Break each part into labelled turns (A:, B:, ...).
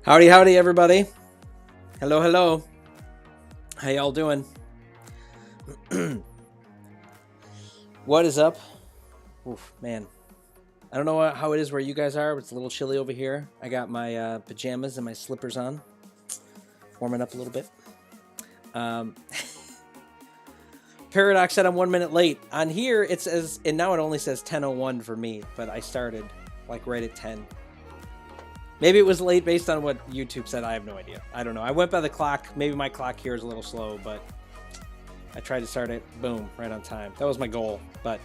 A: Howdy, howdy, everybody. Hello, hello. How y'all doing? What is up? Oof, man. I don't know how it is where you guys are, but it's a little chilly over here. I got my pajamas and my slippers on. Warming up a little bit. Paradox said I'm 1 minute late. On here, it says, and now it only says 10:01 for me, but I started like right at 10. Maybe it was late based on what YouTube said. I have no idea. I don't know. I went by the clock. Maybe my clock here is a little slow, but I tried to start it, boom, right on time. That was my goal, but...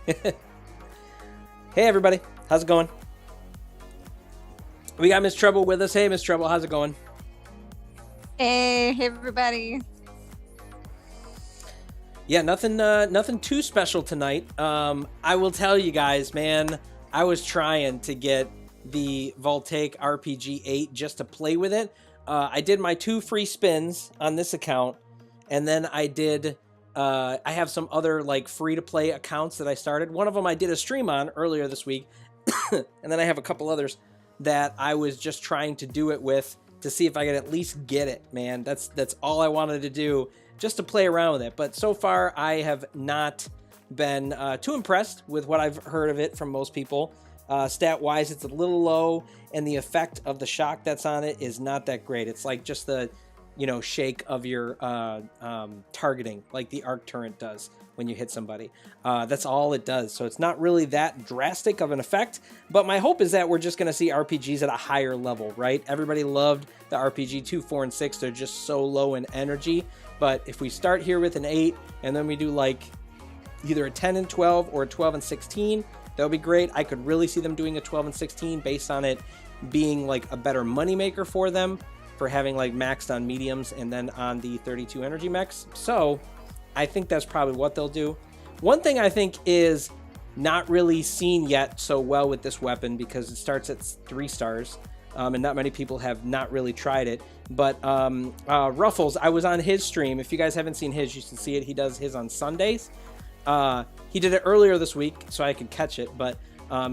A: Hey, everybody. How's it going? We got LilMsTreble with us. Hey, LilMsTreble. How's it going?
B: Hey, everybody.
A: Yeah, nothing too special tonight. I will tell you guys, man, I was trying to get the Voltaic RPG 8 just to play with it. I did my 2 free spins on this account, and then I did I have some other like free to play accounts that I started. One of them I did a stream on earlier this week, and then I have a couple others that I was just trying to do it with to see if I could at least get it, man. That's all I wanted to do, just to play around with it. But so far I have not been too impressed with what I've heard of it from most people. Stat wise, it's a little low, and the effect of the shock that's on it is not that great. It's like just the, shake of your targeting, like the arc turret does when you hit somebody. That's all it does. So it's not really that drastic of an effect, but my hope is that we're just going to see RPGs at a higher level, right? Everybody loved the RPG 2, 4, and 6. They're just so low in energy. But if we start here with an 8, and then we do like either a 10 and 12 or a 12 and 16, that would be great. I could really see them doing a 12 and 16 based on it being like a better moneymaker for them, for having like maxed on mediums and then on the 32 energy mechs. So I think that's probably what they'll do. One thing I think is not really seen yet so well with this weapon, because it starts at 3 stars, and not many people have not really tried it. But Ruffles, I was on his stream. If you guys haven't seen his, you should see it. He does his on Sundays. He did it earlier this week so I could catch it, but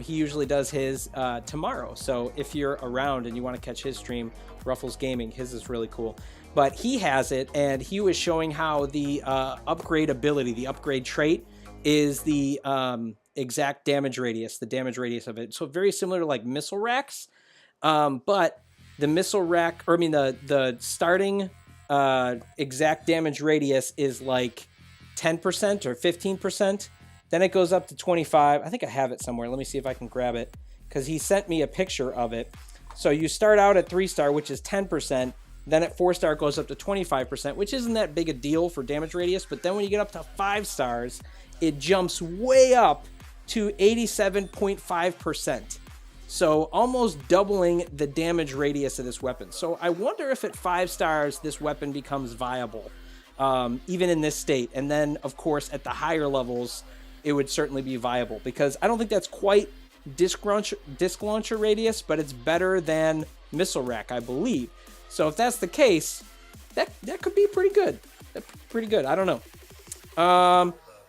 A: he usually does his tomorrow. So if you're around and you want to catch his stream, Ruffles Gaming, his is really cool. But he has it, and he was showing how the upgrade ability, the upgrade trait, is the exact damage radius, the damage radius of it. So very similar to like missile racks, but the missile rack, or I mean the starting exact damage radius is like 10% or 15%. Then it goes up to 25. I think I have it somewhere. Let me see if I can grab it, because he sent me a picture of it. So you start out at 3 star, which is 10%. Then at 4 star, it goes up to 25%, which isn't that big a deal for damage radius. But then when you get up to 5 stars, it jumps way up to 87.5%. So almost doubling the damage radius of this weapon. So I wonder if at 5 stars, this weapon becomes viable, even in this state. And then, of course, at the higher levels, it would certainly be viable, because I don't think that's quite disc launcher radius, but it's better than missile rack, I believe. So if that's the case, that could be pretty good. Pretty good. I don't know.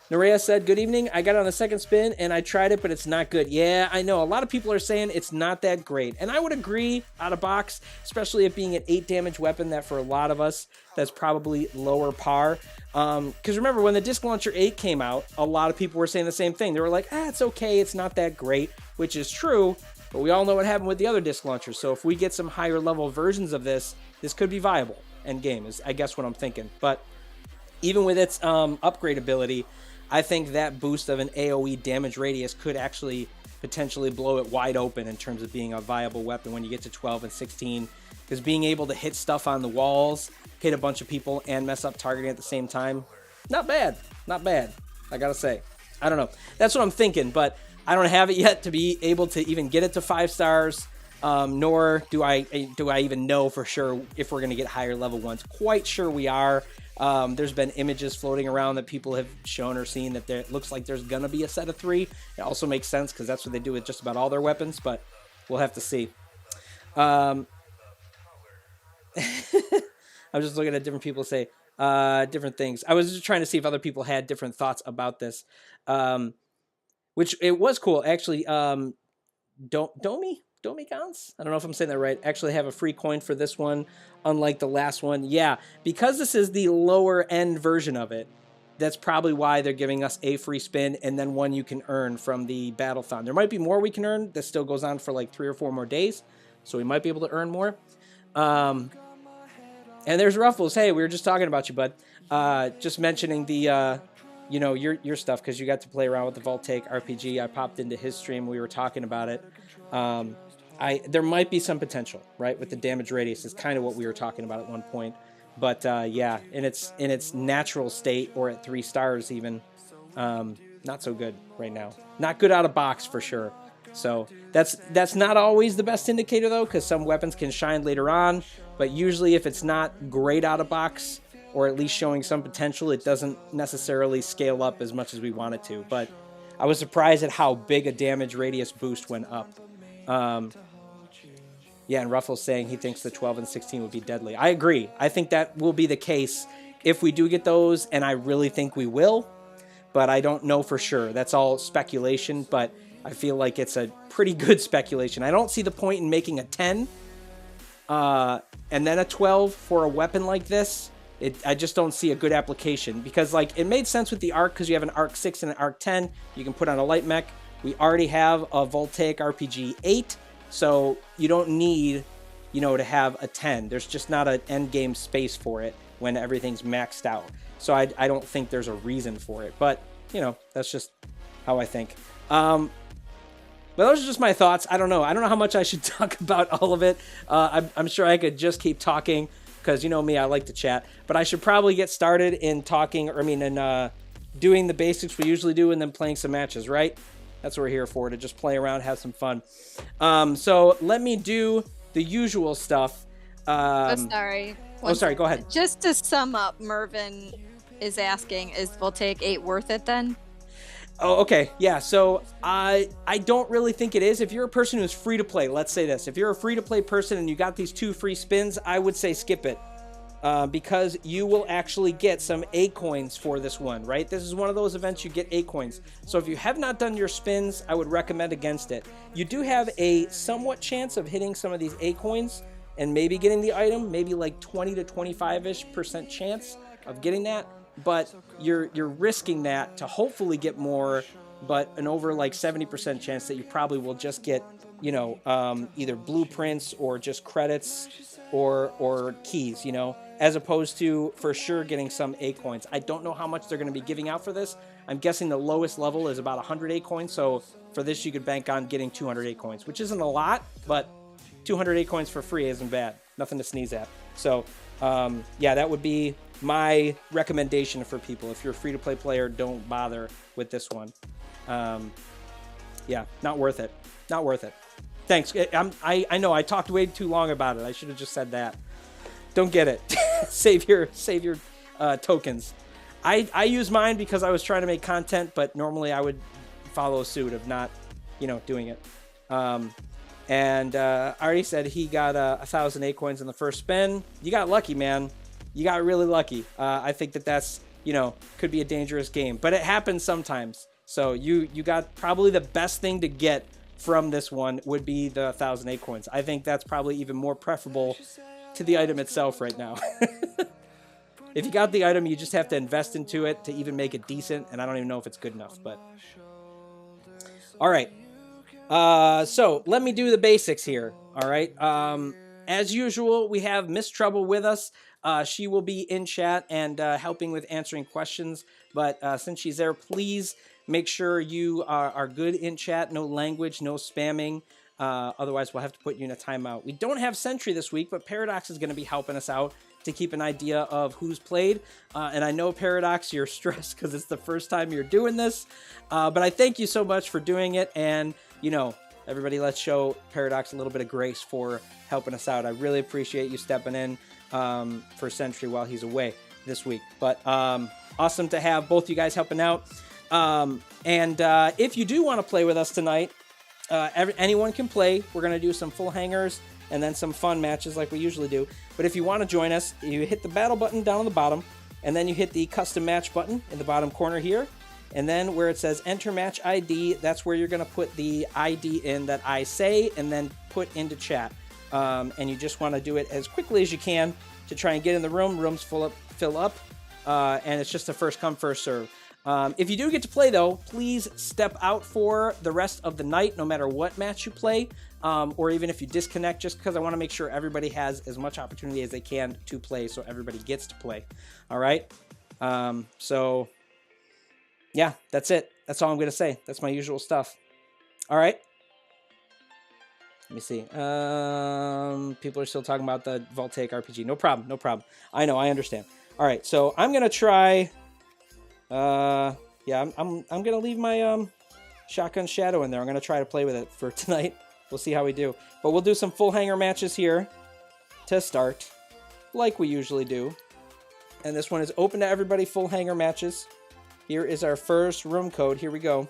A: Nerea said, good evening. I got it on the second spin and I tried it, but it's not good. Yeah, I know. A lot of people are saying it's not that great. And I would agree out of box, especially it being an 8 damage weapon, that for a lot of us, that's probably lower par. Because remember, when the Disc Launcher 8 came out, a lot of people were saying the same thing. They were like, it's okay. It's not that great, which is true. But we all know what happened with the other disc launchers. So if we get some higher level versions of this, this could be viable. End game is, I guess, what I'm thinking. But even with its upgrade ability, I think that boost of an AoE damage radius could actually potentially blow it wide open in terms of being a viable weapon when you get to 12 and 16. Because being able to hit stuff on the walls, hit a bunch of people, and mess up targeting at the same time, not bad. Not bad, I gotta say. I don't know. That's what I'm thinking, but I don't have it yet to be able to even get it to 5 stars, nor do I even know for sure if we're going to get higher level ones. Quite sure we are. There's been images floating around that people have shown or seen that it looks like there's going to be a set of 3. It also makes sense because that's what they do with just about all their weapons, but we'll have to see. I'm just looking at different people say different things. I was just trying to see if other people had different thoughts about this. Which it was cool, actually. Domi Octomecons? I don't know if I'm saying that right. Actually have a free coin for this one, unlike the last one. Yeah, because this is the lower end version of it, that's probably why they're giving us a free spin and then one you can earn from the Battlethon. There might be more we can earn. That still goes on for like 3 or 4 more days, so we might be able to earn more. And there's Ruffles. Hey, we were just talking about you, bud. Just mentioning the, you know, your stuff, because you got to play around with the Voltaic RPG. I popped into his stream. We were talking about it. There might be some potential, right, with the damage radius is kind of what we were talking about at one point. But yeah, in its natural state, or at 3 stars even, not so good right now. Not good out of box for sure. So that's not always the best indicator though, because some weapons can shine later on. But usually, if it's not great out of box, or at least showing some potential, it doesn't necessarily scale up as much as we want it to. But I was surprised at how big a damage radius boost went up. Yeah, and Ruffles saying he thinks the 12 and 16 would be deadly. I agree. I think that will be the case if we do get those, and I really think we will, but I don't know for sure. That's all speculation, but I feel like it's a pretty good speculation. I don't see the point in making a 10 and then a 12 for a weapon like this. I just don't see a good application, because like it made sense with the Arc, because you have an Arc 6 and an Arc 10. You can put on a light mech. We already have a Voltaic RPG 8. So you don't need, you know, to have a 10. There's just not an end game space for it when everything's maxed out. So I don't think there's a reason for it. But, you know, that's just how I think. But those are just my thoughts. I don't know. I don't know how much I should talk about all of it. I'm sure I could just keep talking, because you know me, I like to chat. But I should probably get started in talking, or in doing the basics we usually do, and then playing some matches, right? That's what we're here for, to just play around, have some fun. So let me do the usual stuff.
B: Sorry.
A: Sorry, go ahead.
B: Just to sum up, Mervin is asking, is Voltaic 8 worth it then?
A: Oh, okay. Yeah, so I don't really think it is. If you're a person who's free to play, let's say this. If you're a free to play person and you got these 2 free spins, I would say skip it. Because you will actually get some A coins for this one, right? This is one of those events you get A coins. So if you have not done your spins, I would recommend against it. You do have a somewhat chance of hitting some of these A coins and maybe getting the item, maybe like 20 to 25% chance of getting that. But you're risking that to hopefully get more, but an over like 70% chance that you probably will just get, you know, either blueprints or just credits or keys, you know, as opposed to for sure getting some A coins. I don't know how much they're going to be giving out for this. I'm guessing the lowest level is about 100 A coins. So for this, you could bank on getting 200 A coins, which isn't a lot, but 200 A coins for free isn't bad. Nothing to sneeze at. So yeah, that would be my recommendation for people. If you're a free-to-play player, don't bother with this one. Yeah, not worth it. Not worth it. Thanks. I know I talked way too long about it. I should have just said that. Don't get it. save your tokens. I use mine because I was trying to make content, but normally I would follow suit of not, you know, doing it. And I already said he got 1,000 A coins in the first spin. You got lucky, man. You got really lucky. I think that's, you know, could be a dangerous game, but it happens sometimes. So you got probably the best thing to get from this one would be the 1,000 A coins. I think that's probably even more preferable to the item itself right now. If you got the item, you just have to invest into it to even make it decent, and I don't even know if it's good enough, but... All right. So let me do the basics here. All right. As usual, we have LilMsTreble with us. She will be in chat and helping with answering questions. But since she's there, please make sure you are good in chat. No language, no spamming. Otherwise, we'll have to put you in a timeout. We don't have Sentry this week, but Paradox is going to be helping us out to keep an idea of who's played. And I know, Paradox, you're stressed because it's the first time you're doing this. But I thank you so much for doing it. And, you know, everybody, let's show Paradox a little bit of grace for helping us out. I really appreciate you stepping in for Sentry while he's away this week. But awesome to have both you guys helping out. And if you do want to play with us tonight, anyone can play. We're going to do some full hangers and then some fun matches like we usually do. But if you want to join us, you hit the battle button down on the bottom, and then you hit the custom match button in the bottom corner here, And then where it says enter match ID, that's where you're going to put the ID in that I say and then put into chat. And you just want to do it as quickly as you can to try and get in the room. Rooms fill up, and it's just a first come, first serve. If you do get to play, though, please step out for the rest of the night, no matter what match you play, or even if you disconnect, just because I want to make sure everybody has as much opportunity as they can to play, so everybody gets to play. All right? So, yeah, that's it. That's all I'm going to say. That's my usual stuff. All right? Let me see. People are still talking about the Voltaic RPG. No problem. No problem. I know. I understand. All right. So I'm going to try... yeah, I'm going to leave my Shotgun Shadow in there. I'm going to try to play with it for tonight. We'll see how we do. But we'll do some full hanger matches here to start, like we usually do. And this one is open to everybody, full hanger matches. Here is our first room code. Here we go.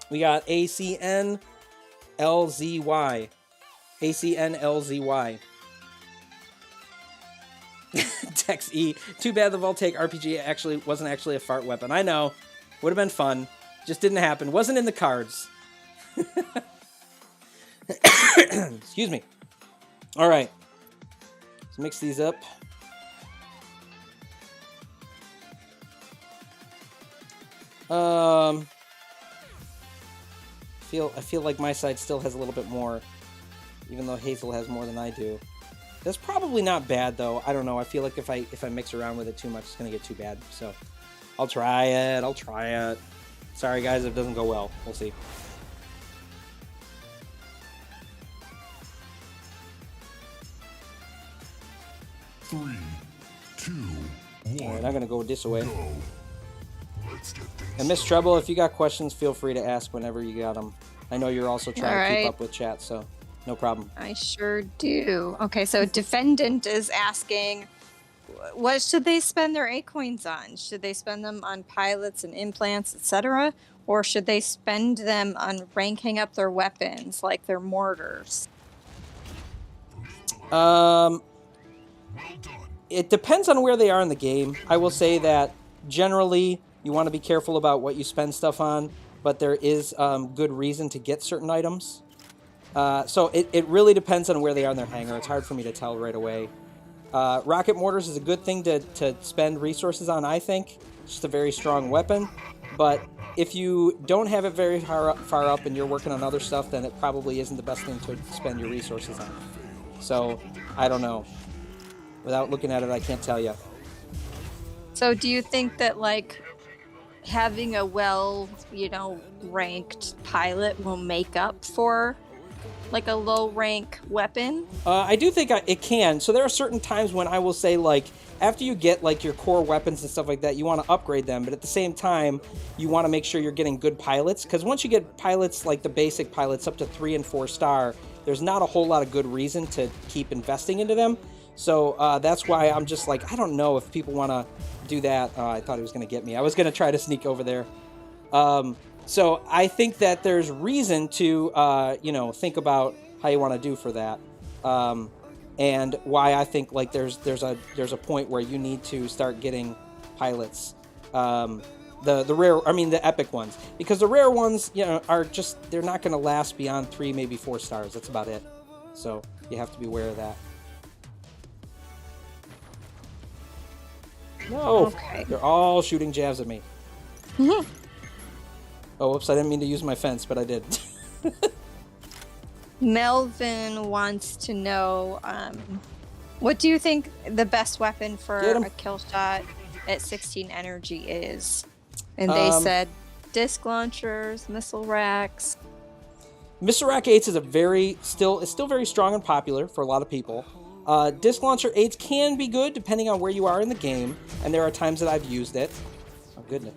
A: We got ACN LZY. ACN LZY. Tex E. Too bad the Voltaic RPG wasn't actually a fart weapon. I know. Would have been fun. Just didn't happen. Wasn't in the cards. Excuse me. All right. Let's mix these up. I feel like my side still has a little bit more, even though Hazel has more than I do. That's probably not bad, though. I don't know. I feel like if I mix around with it too much, it's going to get too bad. So I'll try it. I'll try it. Sorry, guys, if it doesn't go well. We'll see.
C: Three, two, one.
A: All right, I'm going to go this way.
C: Go. Let's get things
A: And LilMsTreble, if you got questions, feel free to ask whenever you got them. I know you're also trying to keep up with chat, so no problem.
B: I sure do. Okay, so Defendant is asking, what should they spend their A coins on? Should they spend them on pilots and implants, etc., or should they spend them on ranking up their weapons, like their mortars?
A: It depends on where they are in the game. I will say that generally you want to be careful about what you spend stuff on, but there is good reason to get certain items. So it really depends on where they are in their hangar. It's hard for me to tell right away. Rocket mortars is a good thing to spend resources on, I think. It's just a very strong weapon. But if you don't have it very far up and you're working on other stuff, then it probably isn't the best thing to spend your resources on. So, I don't know. Without looking at it, I can't tell you.
B: So do you think that, like, having a ranked pilot will make up for, like, a low rank weapon?
A: I do think it can. So there are certain times when I will say, like, after you get, like, your core weapons and stuff like that, you want to upgrade them. But at the same time, you want to make sure you're getting good pilots. Because once you get pilots, like the basic pilots, up to 3 and 4 star, there's not a whole lot of good reason to keep investing into them. So that's why I'm just like, I don't know if people want to do that. I thought he was going to get me. I was going to try to sneak over there. So I think that there's reason to, think about how you want to do for that. And why I think, like, there's a point where you need to start getting pilots. The epic ones. Because the rare ones, are just, they're not going to last beyond 3, maybe 4 stars. That's about it. So you have to be aware of that. No, okay. They're all shooting jabs at me. Mm-hmm. Oh, whoops, I didn't mean to use my fence, but I did.
B: Melvin wants to know, what do you think the best weapon for a kill shot at 16 energy is? And they said disc launchers, missile racks.
A: Missile rack 8s is still very strong and popular for a lot of people. Disc launcher 8s can be good depending on where you are in the game, and there are times that I've used it. Oh, goodness.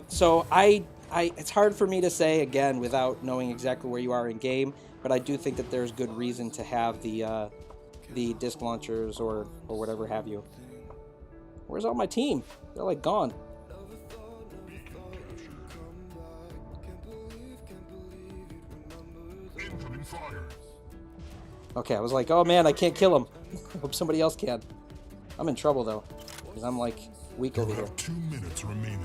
A: So it's hard for me to say, again, without knowing exactly where you are in game, but I do think that there's good reason to have the disc launchers or whatever have you. Where's all my team? They're, like, gone. Okay, I was like, oh man, I can't kill him. Hope somebody else can. I'm in trouble though, because I'm like weak over here.
C: 2 minutes remaining.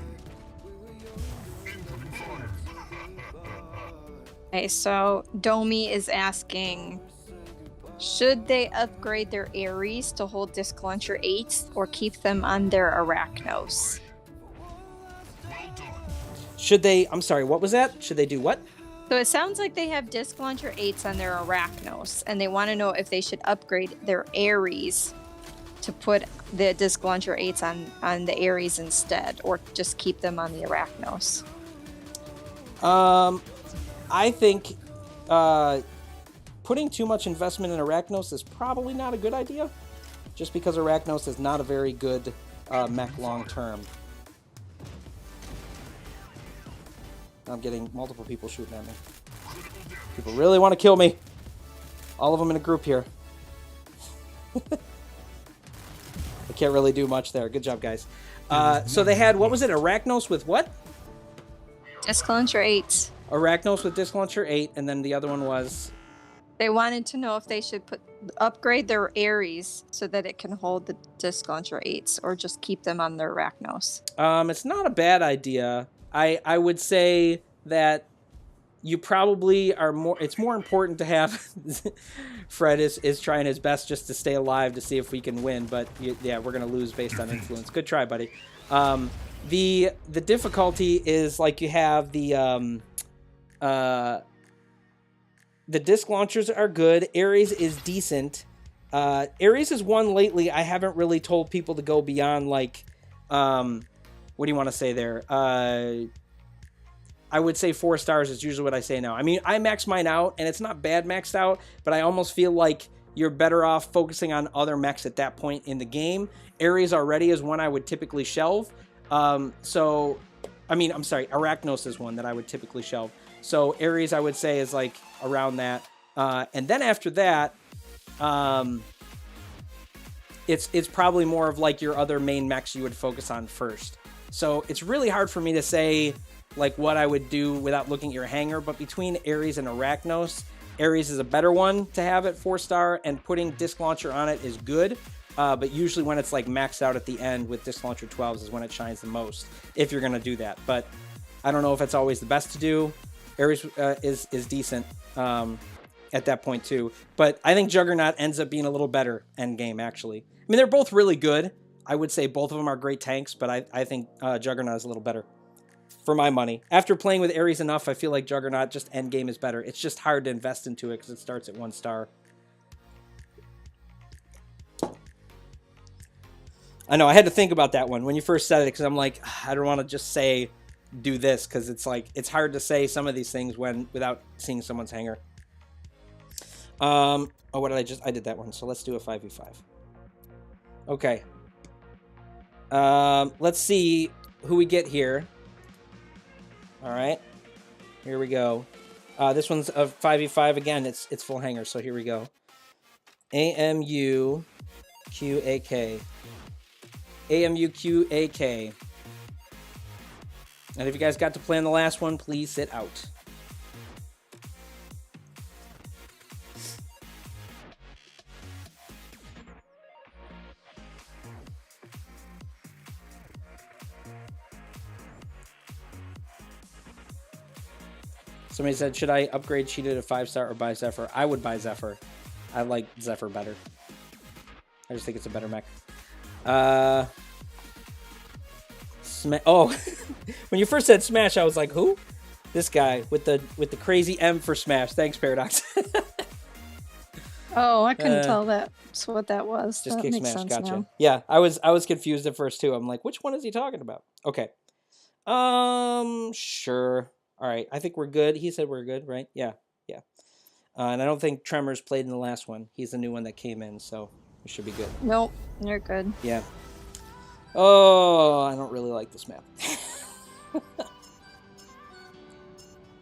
B: Okay, so Domi is asking, should they upgrade their Ares to hold Disc Launcher 8s or keep them on their Arachnos?
A: Should they, I'm sorry, what was that? Should they do what?
B: So it sounds like they have Disc Launcher 8s on their Arachnos, and they want to know if they should upgrade their Ares to put the Disc Launcher 8s on the Ares instead, or just keep them on the Arachnos.
A: I think putting too much investment in Arachnos is probably not a good idea, just because Arachnos is not a very good mech long term. I'm getting multiple people shooting at me. People really want to kill me. All of them in a group here. I can't really do much there. Good job, guys. So they had, what was it? Arachnos with what?
B: Disc Launcher 8s.
A: Arachnos with Disc Launcher 8, and then the other one was...
B: They wanted to know if they should upgrade their Ares so that it can hold the Disc Launcher 8s, or just keep them on their Arachnos.
A: It's not a bad idea. I would say that you probably are more... It's more important to have... Fred is trying his best just to stay alive to see if we can win, but yeah, we're going to lose based on influence. Good try, buddy. The difficulty is, like, you have the disc launchers are good. Ares is decent. Ares is one lately I haven't really told people to go beyond, like, what do you want to say there? I would say 4 stars is usually what I say now. I mean, I max mine out, and it's not bad maxed out, but I almost feel like you're better off focusing on other mechs at that point in the game. Ares already is one I would typically shelve. So, I mean, I'm sorry, Arachnos is one that I would typically shelve. So Ares, I would say, is like around that. And then after that, it's probably more of like your other main mechs you would focus on first. So it's really hard for me to say like what I would do without looking at your hangar, but between Ares and Arachnos, Ares is a better one to have at 4-star, and putting Disc Launcher on it is good. But usually when it's like maxed out at the end with Disc Launcher 12s is when it shines the most, if you're going to do that. But I don't know if it's always the best to do. Ares is decent at that point too. But I think Juggernaut ends up being a little better end game, actually. I mean, they're both really good. I would say both of them are great tanks, but I think Juggernaut is a little better for my money. After playing with Ares enough, I feel like Juggernaut just end game is better. It's just hard to invest into it because it starts at 1 star. I know, I had to think about that one when you first said it, because I'm like, I don't want to just say do this, because it's like, it's hard to say some of these things without seeing someone's hangar. Oh, what did I did that one, so let's do a 5v5. Okay. Let's see who we get here. All right, here we go. This one's a 5v5 again. It's full hangar, so here we go. AMUQAK. AMUQAK. And if you guys got to play on the last one, please sit out. Somebody said, should I upgrade Cheetah to 5-star or buy Zephyr? I would buy Zephyr. I like Zephyr better. I just think it's a better mech. Oh, when you first said Smash, I was like, who? This guy with the crazy M for Smash. Thanks, Paradox.
B: Oh, I couldn't tell that's what that was.
A: Just
B: that
A: kick
B: makes
A: Smash.
B: sense
A: Gotcha.
B: now.
A: Yeah, I was confused at first too. I'm like, which one is he talking about? Okay. Sure. All right. I think we're good. He said we're good, right? Yeah. Yeah. And I don't think Tremors played in the last one. He's the new one that came in, so we should be good.
B: Nope, you're good.
A: Yeah. Oh, I don't really like this map.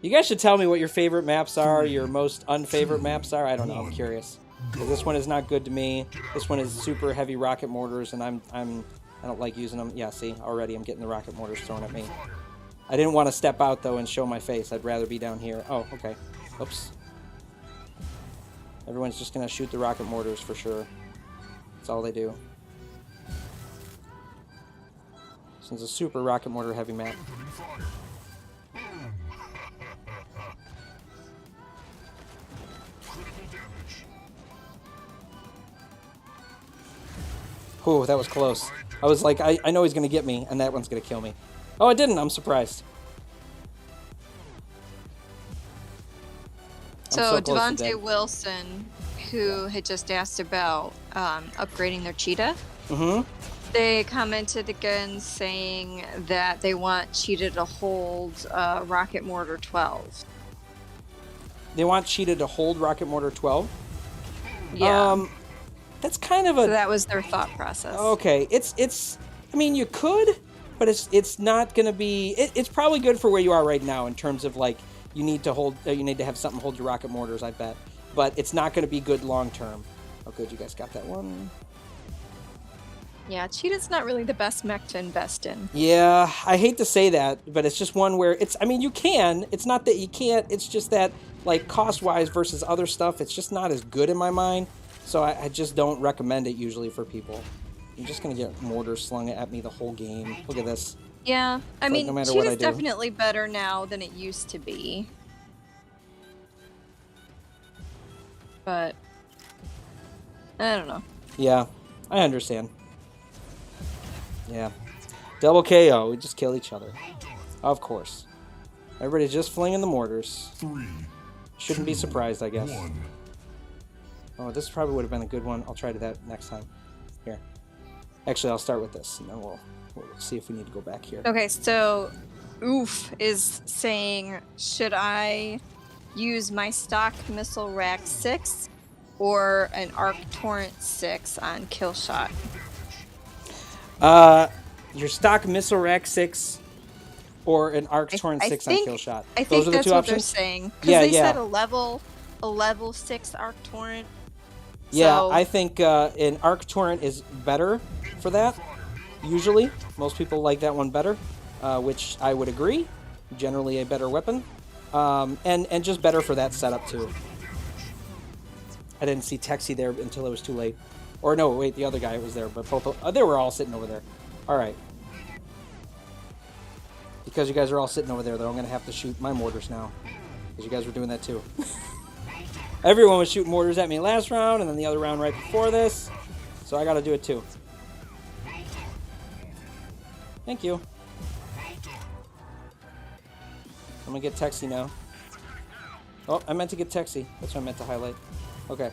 A: You guys should tell me what your favorite maps are, your most unfavorite maps are. I don't know. I'm curious. This one is not good to me. This one is super heavy rocket mortars, and I don't like using them. Yeah, see, already I'm getting the rocket mortars thrown at me. I didn't want to step out though and show my face. I'd rather be down here. Oh, okay. Oops. Everyone's just gonna shoot the rocket mortars for sure. That's all they do. This one's a super rocket mortar heavy map. Ooh, that was close. I was like, I know he's going to get me, and that one's going to kill me. Oh, it didn't. I'm surprised.
B: So
A: close to
B: Devontae
A: dead.
B: Wilson, who had just asked about upgrading their cheetah,
A: Mm-hmm.
B: they commented again saying that they want cheetah to hold rocket mortar 12.
A: They want Cheetah to hold rocket mortar 12.
B: Yeah.
A: That's kind of a...
B: So that was their thought process.
A: Okay, it's. I mean, you could, but it's not going to be. It's probably good for where you are right now in terms of like you need to hold. You need to have something hold your rocket mortars. I bet, but it's not going to be good long term. Oh, good, you guys got that one.
B: Yeah, cheetah's not really the best mech to invest in.
A: Yeah, I hate to say that, but it's just one where it's. I mean, you can. It's not that you can't. It's just that like cost wise versus other stuff, it's just not as good in my mind. So I just don't recommend it usually for people. I'm just going to get mortars slung at me the whole game. Look at this.
B: Yeah, I mean,
A: no matter what I
B: cheetah's
A: do.
B: definitely better now than it used to be. But, I don't know.
A: Yeah, I understand. Yeah. Double KO. We just kill each other. Of course. Everybody's just flinging the mortars.
C: 3,
A: Shouldn't be surprised, I guess.
C: 1.
A: Oh, this probably would have been a good one. I'll try to that next time. Here. Actually, I'll start with this, and then we'll see if we need to go back here.
B: Okay, so Oof is saying, should I use my stock missile rack 6 or an arc torrent 6 on kill shot?
A: Your stock missile rack 6 or an arc torrent 6 on kill shot.
B: I
A: Those
B: think
A: are the
B: that's
A: two
B: what
A: options?
B: they're saying. Because
A: Yeah,
B: they
A: yeah.
B: said a level 6 arc torrent.
A: Yeah,
B: So-
A: I think an arc torrent is better for that. Usually, most people like that one better, which I would agree. Generally, a better weapon, and just better for that setup too. I didn't see Texie there until it was too late. Or no, wait, the other guy was there, but both they were all sitting over there. All right. Because you guys are all sitting over there, though, I'm gonna have to shoot my mortars now, because you guys were doing that too. Everyone was shooting mortars at me last round, and then the other round right before this. So I got to do it too. Thank you. I'm going to get Texie now. Oh, I meant to get Texie. That's what I meant to highlight. Okay.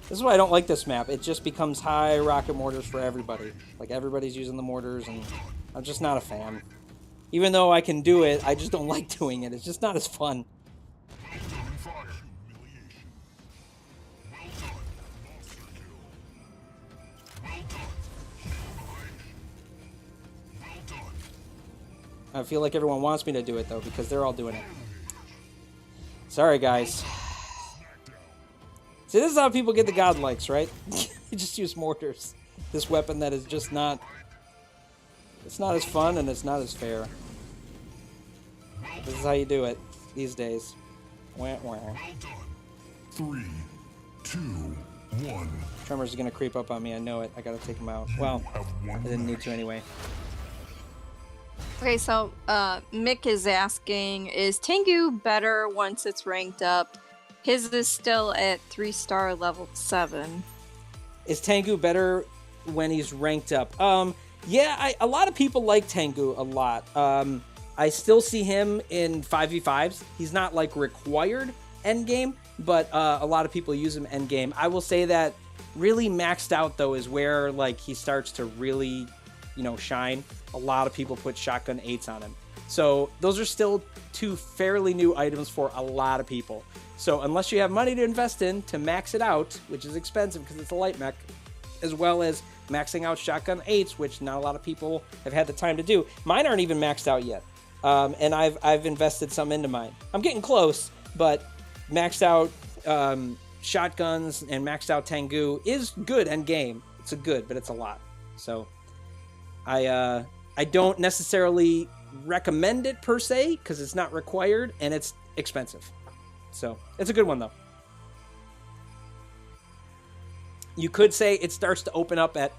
A: This is why I don't like this map. It just becomes high rocket mortars for everybody. Like, everybody's using the mortars, and I'm just not a fan. Even though I can do it, I just don't like doing it. It's just not as fun. I feel like everyone wants me to do it, though, because they're all doing it. Sorry, guys. See, this is how people get the godlikes, right? You just use mortars. This weapon that is just not... It's not as fun, and it's not as fair. This is how you do it these days. Wah, wah.
C: 3, 2, 1.
A: Tremors is going to creep up on me. I know it. I got to take him out. Well, I didn't need to anyway.
B: Okay, so Mick is asking, is Tengu better once it's ranked up? His is still at 3-star level 7.
A: Is Tengu better when he's ranked up? Yeah, a lot of people like Tengu a lot. I still see him in 5v5s. He's not like required endgame, but a lot of people use him endgame. I will say that really maxed out though is where like he starts to really, shine. A lot of people put shotgun 8s on him. So those are still two fairly new items for a lot of people. So unless you have money to invest in to max it out, which is expensive because it's a light mech, as well as maxing out shotgun 8s, which not a lot of people have had the time to do. Mine aren't even maxed out yet. And I've invested some into mine. I'm getting close, but maxed out shotguns and maxed out Tengu is good end game. It's a good, but it's a lot. So I don't necessarily recommend it per se because it's not required and it's expensive. So it's a good one though. You could say it starts to open up at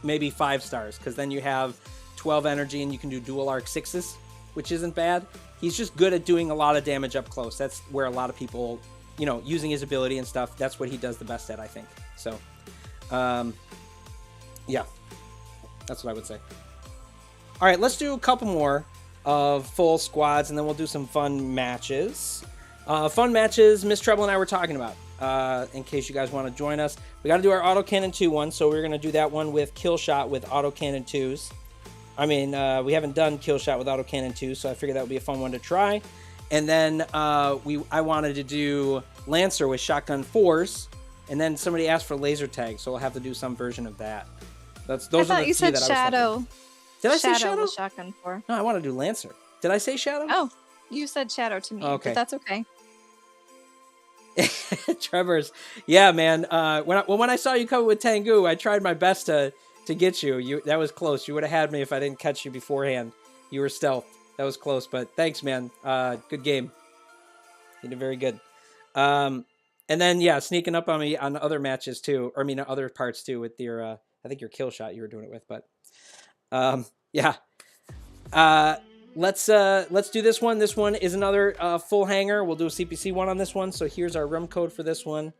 A: maybe 5 stars because then you have 12 energy and you can do dual arc 6s, which isn't bad. He's just good at doing a lot of damage up close. That's where a lot of people, using his ability and stuff, that's what he does the best at, I think. So, Yeah, that's what I would say. All right, let's do a couple more of full squads, and then we'll do some fun matches. Fun matches LilMsTreble and I were talking about, in case you guys want to join us. We got to do our autocannon 2 one, so we're going to do that one with Killshot with autocannon 2s. I mean, we haven't done Killshot with autocannon 2, so I figured that would be a fun one to try. And then I wanted to do Lancer with shotgun 4s, and then somebody asked for laser tag, so we'll have to do some version of that. Those
B: I
A: are
B: thought
A: the
B: you
A: three
B: said
A: that
B: Shadow.
A: I was thinking. Did I say Shadow?
B: With shotgun 4.
A: No, I want to do Lancer. Did I say Shadow?
B: Oh, you said Shadow to me,
A: okay.
B: but that's okay.
A: Trevor's, yeah, man. When I saw you come with Tengu, I tried my best to get you. That was close. You would have had me if I didn't catch you beforehand. You were stealth. That was close, but thanks, man. Good game. You did very good. And then yeah, sneaking up on me on other matches too, or I mean other parts too with your I think your kill shot you were doing it with, but yeah. Let's do this one. This one is another full hanger. We'll do a CPC one on this one. So here's our room code for this one.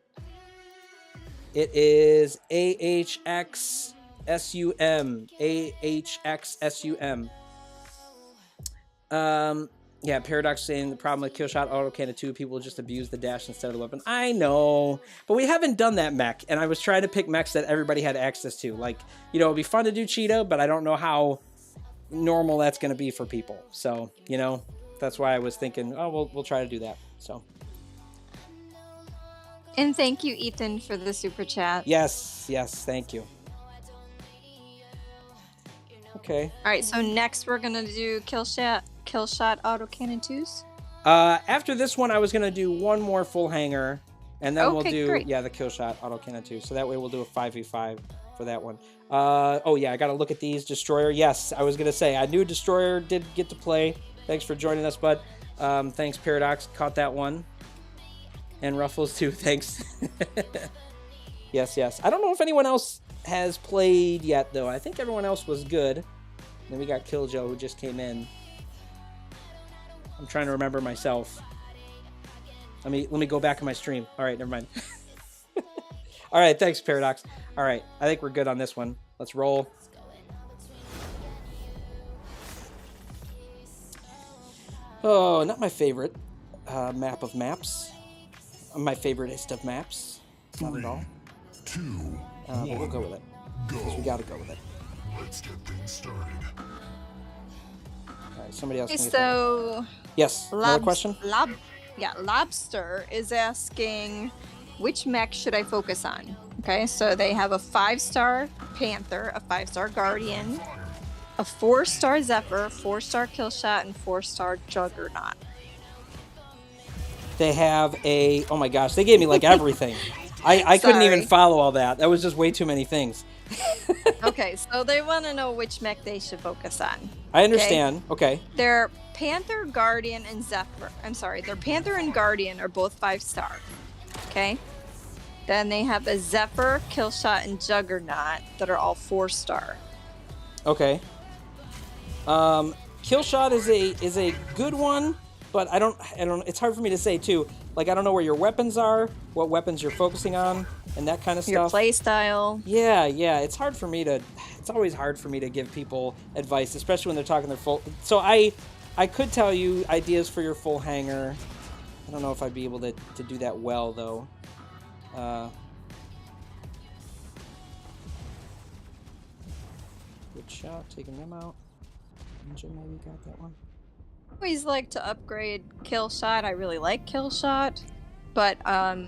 A: It is AHXSUM. AHXSUM. Yeah, Paradox saying the problem with Killshot autocannon 2, people just abuse the dash instead of the weapon. I know, but we haven't done that mech, and I was trying to pick mechs that everybody had access to. Like, you know, it'd be fun to do Cheetah, but I don't know how normal that's going to be for people. So, you know, that's why I was thinking, oh, we'll try to do that. So.
B: And thank you, Ethan, for the super chat.
A: Yes, thank you. Okay.
B: All right, so next we're gonna do Killshot autocannon 2s.
A: After this one, I was gonna do one more full hanger, and then we'll do
B: great.
A: the Killshot autocannon 2. So that way we'll do a 5v5 for that one. Oh yeah, I gotta look at these. Destroyer, yes, I was gonna say I knew Destroyer did get to play. Thanks for joining us, bud. Thanks, Paradox, caught that one, and Ruffles too. Thanks. Yes. I don't know if anyone else has played yet though. I think everyone else was good. Then we got Killjoe who just came in. I'm trying to remember myself. Let me go back in my stream. All right, never mind. All right, thanks, Paradox. All right, I think we're good on this one. Let's roll. Oh, not my favorite map of maps. My favoriteest of maps. Not at all.
C: 2,
A: but we'll go with it.
C: go.
A: We gotta go with it.
C: Let's get things started.
A: All right, somebody else.
B: Okay,
A: can get
B: so
A: that. Yes, another question?
B: Lobster is asking, which mech should I focus on? Okay, so they have a 5-star Panther, a 5-star Guardian, a 4-star Zephyr, 4-star Killshot, and 4-star Juggernaut.
A: They have a... Oh my gosh, they gave me like everything. I couldn't even follow all that. That was just way too many things.
B: Okay, so they want to know which mech they should focus on.
A: I understand. Okay.
B: Their Panther, Guardian, and Zephyr. I'm sorry, their Panther and Guardian are both 5-star. Okay? Then they have a Zephyr, Killshot, and Juggernaut that are all 4-star.
A: Okay. Killshot is a good one, but I don't. It's hard for me to say too. Like I don't know where your weapons are, what weapons you're focusing on, and that kind of stuff.
B: Your play style.
A: Yeah. It's hard for me to. It's always hard for me to give people advice, especially when they're talking their full. So I could tell you ideas for your full hanger. I don't know if I'd be able to do that well though. Good shot, taking them out. Ninja maybe got that one.
B: Always like to upgrade Killshot. I really like Killshot, but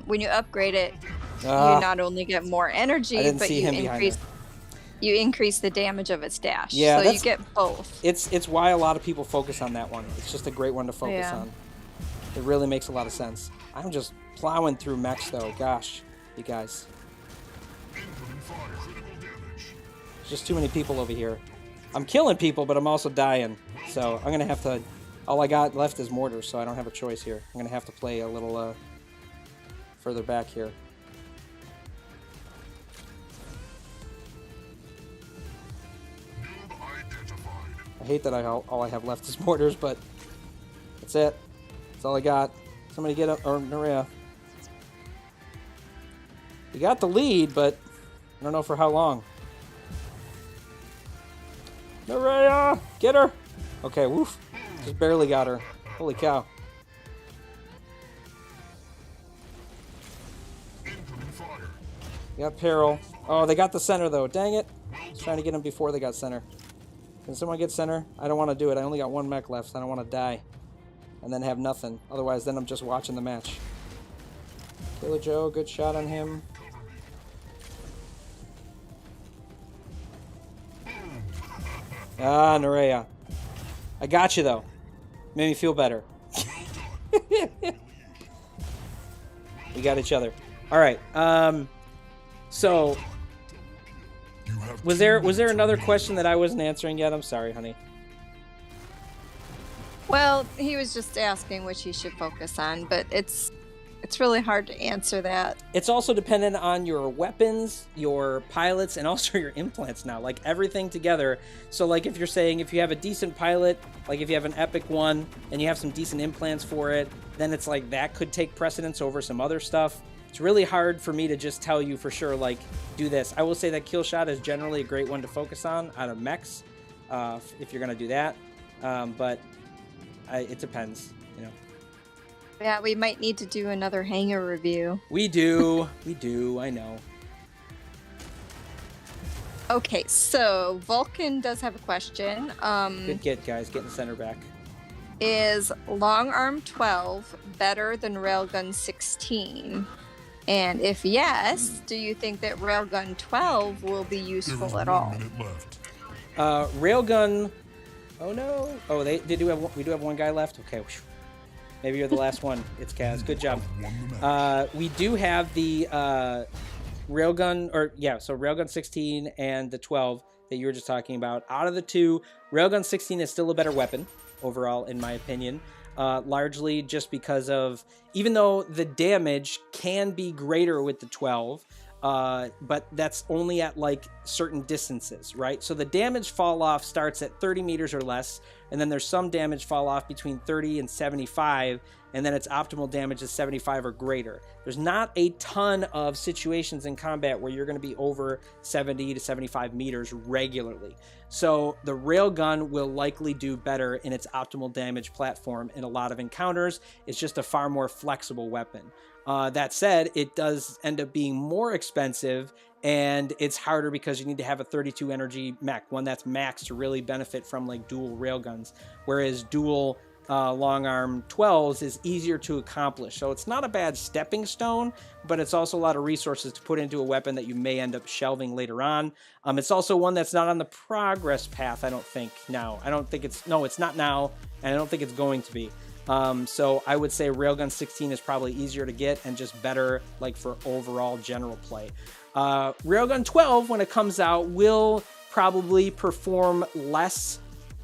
B: when you upgrade it, you not only get more energy, but you increase the damage of its dash.
A: Yeah,
B: so you get both.
A: It's why a lot of people focus on that one. It's just a great one to focus on. It really makes a lot of sense. I'm just plowing through mechs though. Gosh, you guys. There's just too many people over here. I'm killing people, but I'm also dying. So I'm going to have to... All I got left is mortars, so I don't have a choice here. I'm going to have to play a little further back here. I hate that all I have left is mortars, but that's it. That's all I got. Somebody get up, or Maria. We got the lead, but I don't know for how long. Nerea! Get her! Okay, woof. Just barely got her. Holy cow. Got Peril. Oh, they got the center, though. Dang it. I was trying to get him before they got center. Can someone get center? I don't want to do it. I only got one mech left. So I don't want to die. And then have nothing. Otherwise, then I'm just watching the match. Killer Joe, good shot on him. Ah, Nerea. I got you, though. Made me feel better. We got each other. All right. So, was there another question that I wasn't answering yet? I'm sorry, honey.
B: Well, he was just asking which he should focus on, but it's really hard to answer that.
A: It's also dependent on your weapons, your pilots, and also your implants now, like everything together. So like if you're saying if you have a decent pilot, like if you have an epic one and you have some decent implants for it, then it's like that could take precedence over some other stuff. It's really hard for me to just tell you for sure, like, do this. I will say that kill shot is generally a great one to focus on out of mechs, if you're going to do that. But it depends, you know.
B: Yeah, we might need to do another Hangar review.
A: We do, I know.
B: Okay, so Vulcan does have a question.
A: Good get, guys. Get in the center back.
B: Is Long Arm 12 better than Railgun 16? And if yes, do you think that Railgun 12 will be useful at all?
A: Railgun... Oh, no. Oh, we do have one guy left? Okay. Maybe you're the last one. It's Kaz. Good job. We do have the Railgun... So Railgun 16 and the 12 that you were just talking about. Out of the two, Railgun 16 is still a better weapon overall, in my opinion. Largely just because of, even though the damage can be greater with the 12, but that's only at like certain distances, right? So the damage fall off starts at 30 meters or less, and then there's some damage fall off between 30 and 75, and then its optimal damage is 75 or greater. There's not a ton of situations in combat where you're going to be over 70 to 75 meters regularly. So the railgun will likely do better in its optimal damage platform in a lot of encounters. It's just a far more flexible weapon. That said, it does end up being more expensive, and it's harder because you need to have a 32 energy mech, one that's max to really benefit from like dual railguns, whereas dual long arm 12s is easier to accomplish. So it's not a bad stepping stone, but it's also a lot of resources to put into a weapon that you may end up shelving later on. It's also one that's not on the progress path, I don't think now. It's not now, and I don't think it's going to be. So I would say Railgun 16 is probably easier to get and just better like for overall general play. Railgun 12, when it comes out, will probably perform less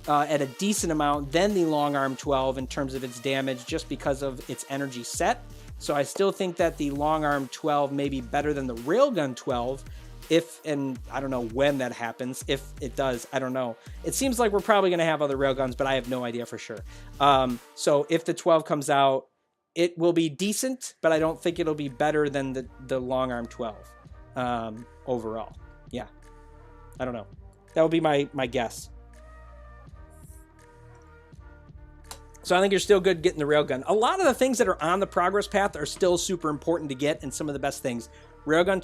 A: at a decent amount than the Long Arm 12 in terms of its damage just because of its energy set. So I still think that the Long Arm 12 may be better than the Railgun 12 if, and I don't know when that happens. If it does, I don't know. It seems like we're probably going to have other railguns, but I have no idea for sure. So if the 12 comes out, it will be decent, but I don't think it'll be better than the Long Arm 12 overall. Yeah, I don't know. That would be my guess. So I think you're still good getting the railgun. A lot of the things that are on the progress path are still super important to get, and some of the best things. Railgun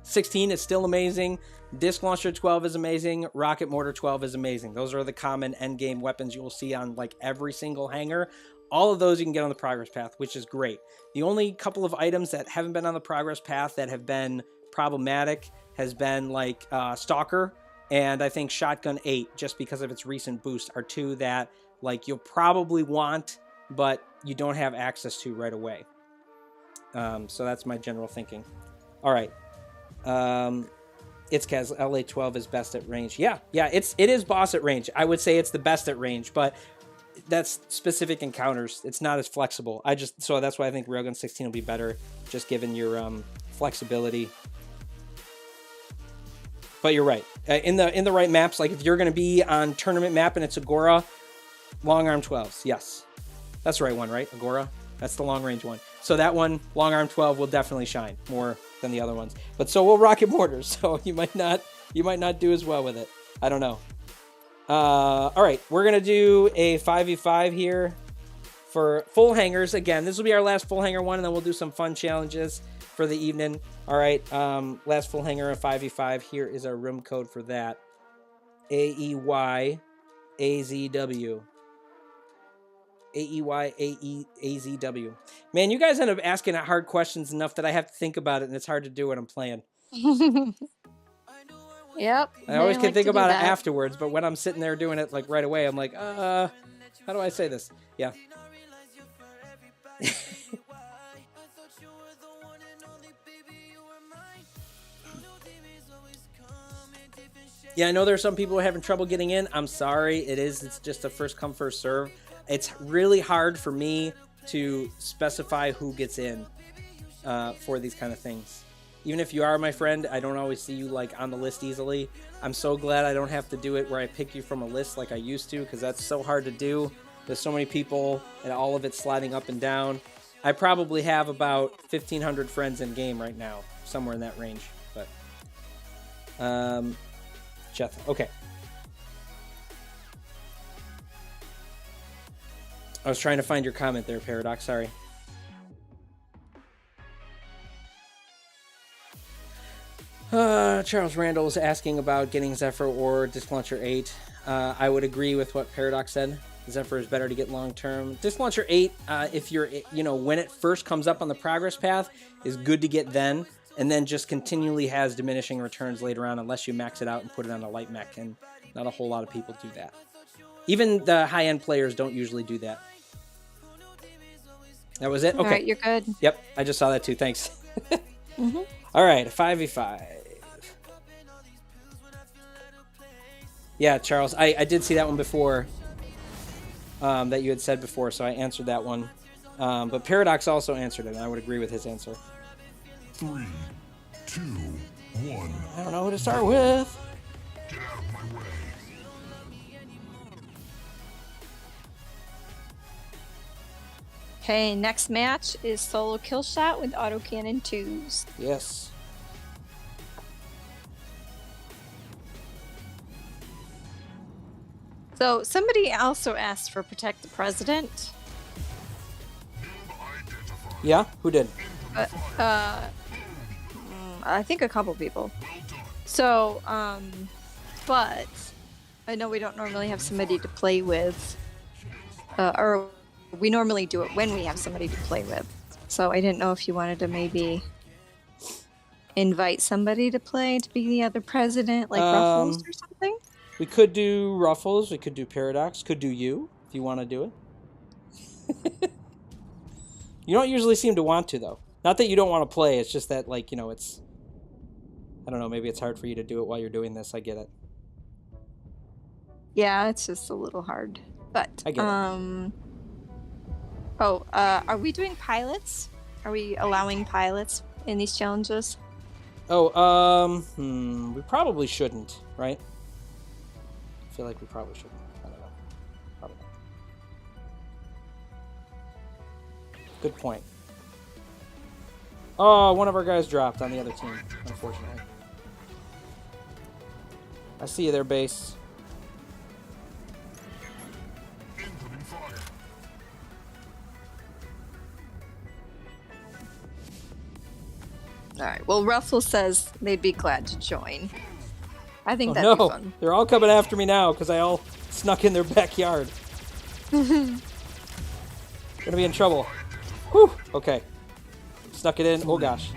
A: 16 is still amazing. Disc Launcher 12 is amazing. Rocket Mortar 12 is amazing. Those are the common endgame weapons you will see on like every single hangar. All of those you can get on the progress path, which is great. The only couple of items that haven't been on the progress path that have been problematic has been like Stalker, and I think Shotgun 8, just because of its recent boost, are two that like you'll probably want, but you don't have access to right away. So that's my general thinking. All right. It's Kaz. LA 12 is best at range. Yeah, it is boss at range. I would say it's the best at range, but that's specific encounters. It's not as flexible. So that's why I think Railgun 16 will be better, just given your flexibility. But you're right. In the right maps, like if you're going to be on tournament map and it's Agora, long arm 12s. Yes, that's the right one, right? Agora. That's the long range one. So that one, long arm 12, will definitely shine more than the other ones. But so will rocket mortars. So you might not do as well with it. I don't know. All right, we're going to do a 5v5 here for full hangers. Again, this will be our last full hanger one, and then we'll do some fun challenges for the evening. All right, last full hanger of 5v5. Here is our room code for that. AEYAZW. AEYAZW. Man, you guys end up asking hard questions enough that I have to think about it, and it's hard to do when I'm playing.
B: Yep.
A: I always can think about it afterwards, but when I'm sitting there doing it like right away, I'm like, how do I say this? Yeah. Yeah, I know there's some people who are having trouble getting in. I'm sorry. It's just a first come, first serve. It's really hard for me to specify who gets in for these kind of things. Even if you are my friend, I don't always see you like on the list easily. I'm so glad I don't have to do it where I pick you from a list like I used to, because that's so hard to do. There's so many people and all of it sliding up and down. I probably have about 1,500 friends in game right now, somewhere in that range. But Jeff, okay. I was trying to find your comment there, Paradox. Sorry. Charles Randall is asking about getting Zephyr or Disc Launcher 8. I would agree with what Paradox said. Zephyr is better to get long term. Disc Launcher 8, if you're, when it first comes up on the progress path, is good to get then, and then just continually has diminishing returns later on unless you max it out and put it on a light mech, and not a whole lot of people do that. Even the high-end players don't usually do that. That was it? Okay.
B: All right, you're good.
A: Yep, I just saw that too. Thanks. All right, 5v5. Yeah, Charles, I did see that one before, that you had said before, so I answered that one. But Paradox also answered it, and I would agree with his answer.
C: 3, 2, 1.
A: I don't know who to start with.
C: Get out of my way.
B: Okay, next match is solo kill shot with autocannon 2s.
A: Yes.
B: So somebody also asked for protect the president.
A: Yeah? Who did?
B: I think a couple people. So, but I know we don't normally have somebody to play with, or we normally do it when we have somebody to play with. So I didn't know if you wanted to maybe invite somebody to play to be the other president, like Ruffles or something.
A: We could do Ruffles. We could do Paradox. Could do you, if you want to do it. You don't usually seem to want to, though. Not that you don't want to play. It's just that, like, it's... I don't know. Maybe it's hard for you to do it while you're doing this. I get it.
B: Yeah, it's just a little hard. But,
A: I get it.
B: are we doing pilots? Are we allowing pilots in these challenges?
A: Oh, we probably shouldn't, right? I feel like we probably shouldn't. I don't know. Probably not. Good point. Oh, one of our guys dropped on the other team, unfortunately. I see you there, base.
C: Incoming fire.
B: Alright, well, Ruffles says they'd be glad to join. I think that'd be fun.
A: They're all coming after me now because I all snuck in their backyard. Gonna be in trouble. Whew. Okay. Snuck it in. Oh gosh.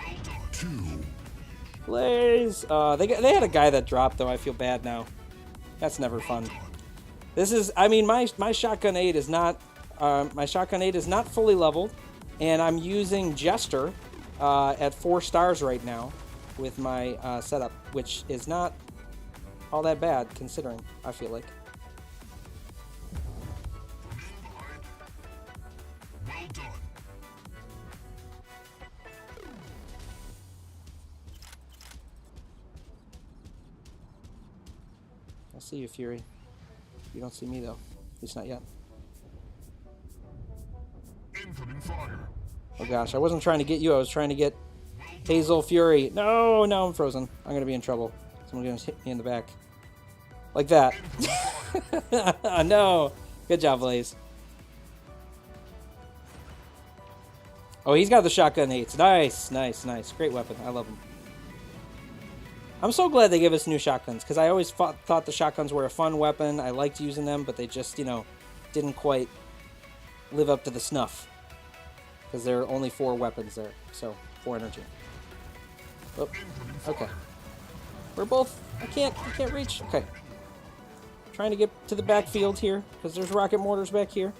A: Blaze. They had a guy that dropped though. I feel bad now. That's never fun. This is. I mean, my shotgun 8 is not. My shotgun 8 is not fully leveled, and I'm using Jester at 4 stars right now with my setup, which is not all that bad considering. I feel like.
C: Well done.
A: I see you, Fury. You don't see me though. At least not yet.
C: Incoming fire.
A: Oh gosh, I wasn't trying to get you. I was trying to get Hazel Fury. No, now I'm frozen. I'm gonna be in trouble. Someone's gonna hit me in the back. Like that. No. Good job, Blaze. Oh, he's got the shotgun 8s. Nice, nice, nice. Great weapon. I love him. I'm so glad they gave us new shotguns, because I always thought the shotguns were a fun weapon. I liked using them, but they just, you know, didn't quite live up to the snuff. Because there are only 4 weapons there, so 4 energy. Oh, okay. We're both... I can't reach. Okay. Trying to get to the backfield here, because there's rocket mortars back here.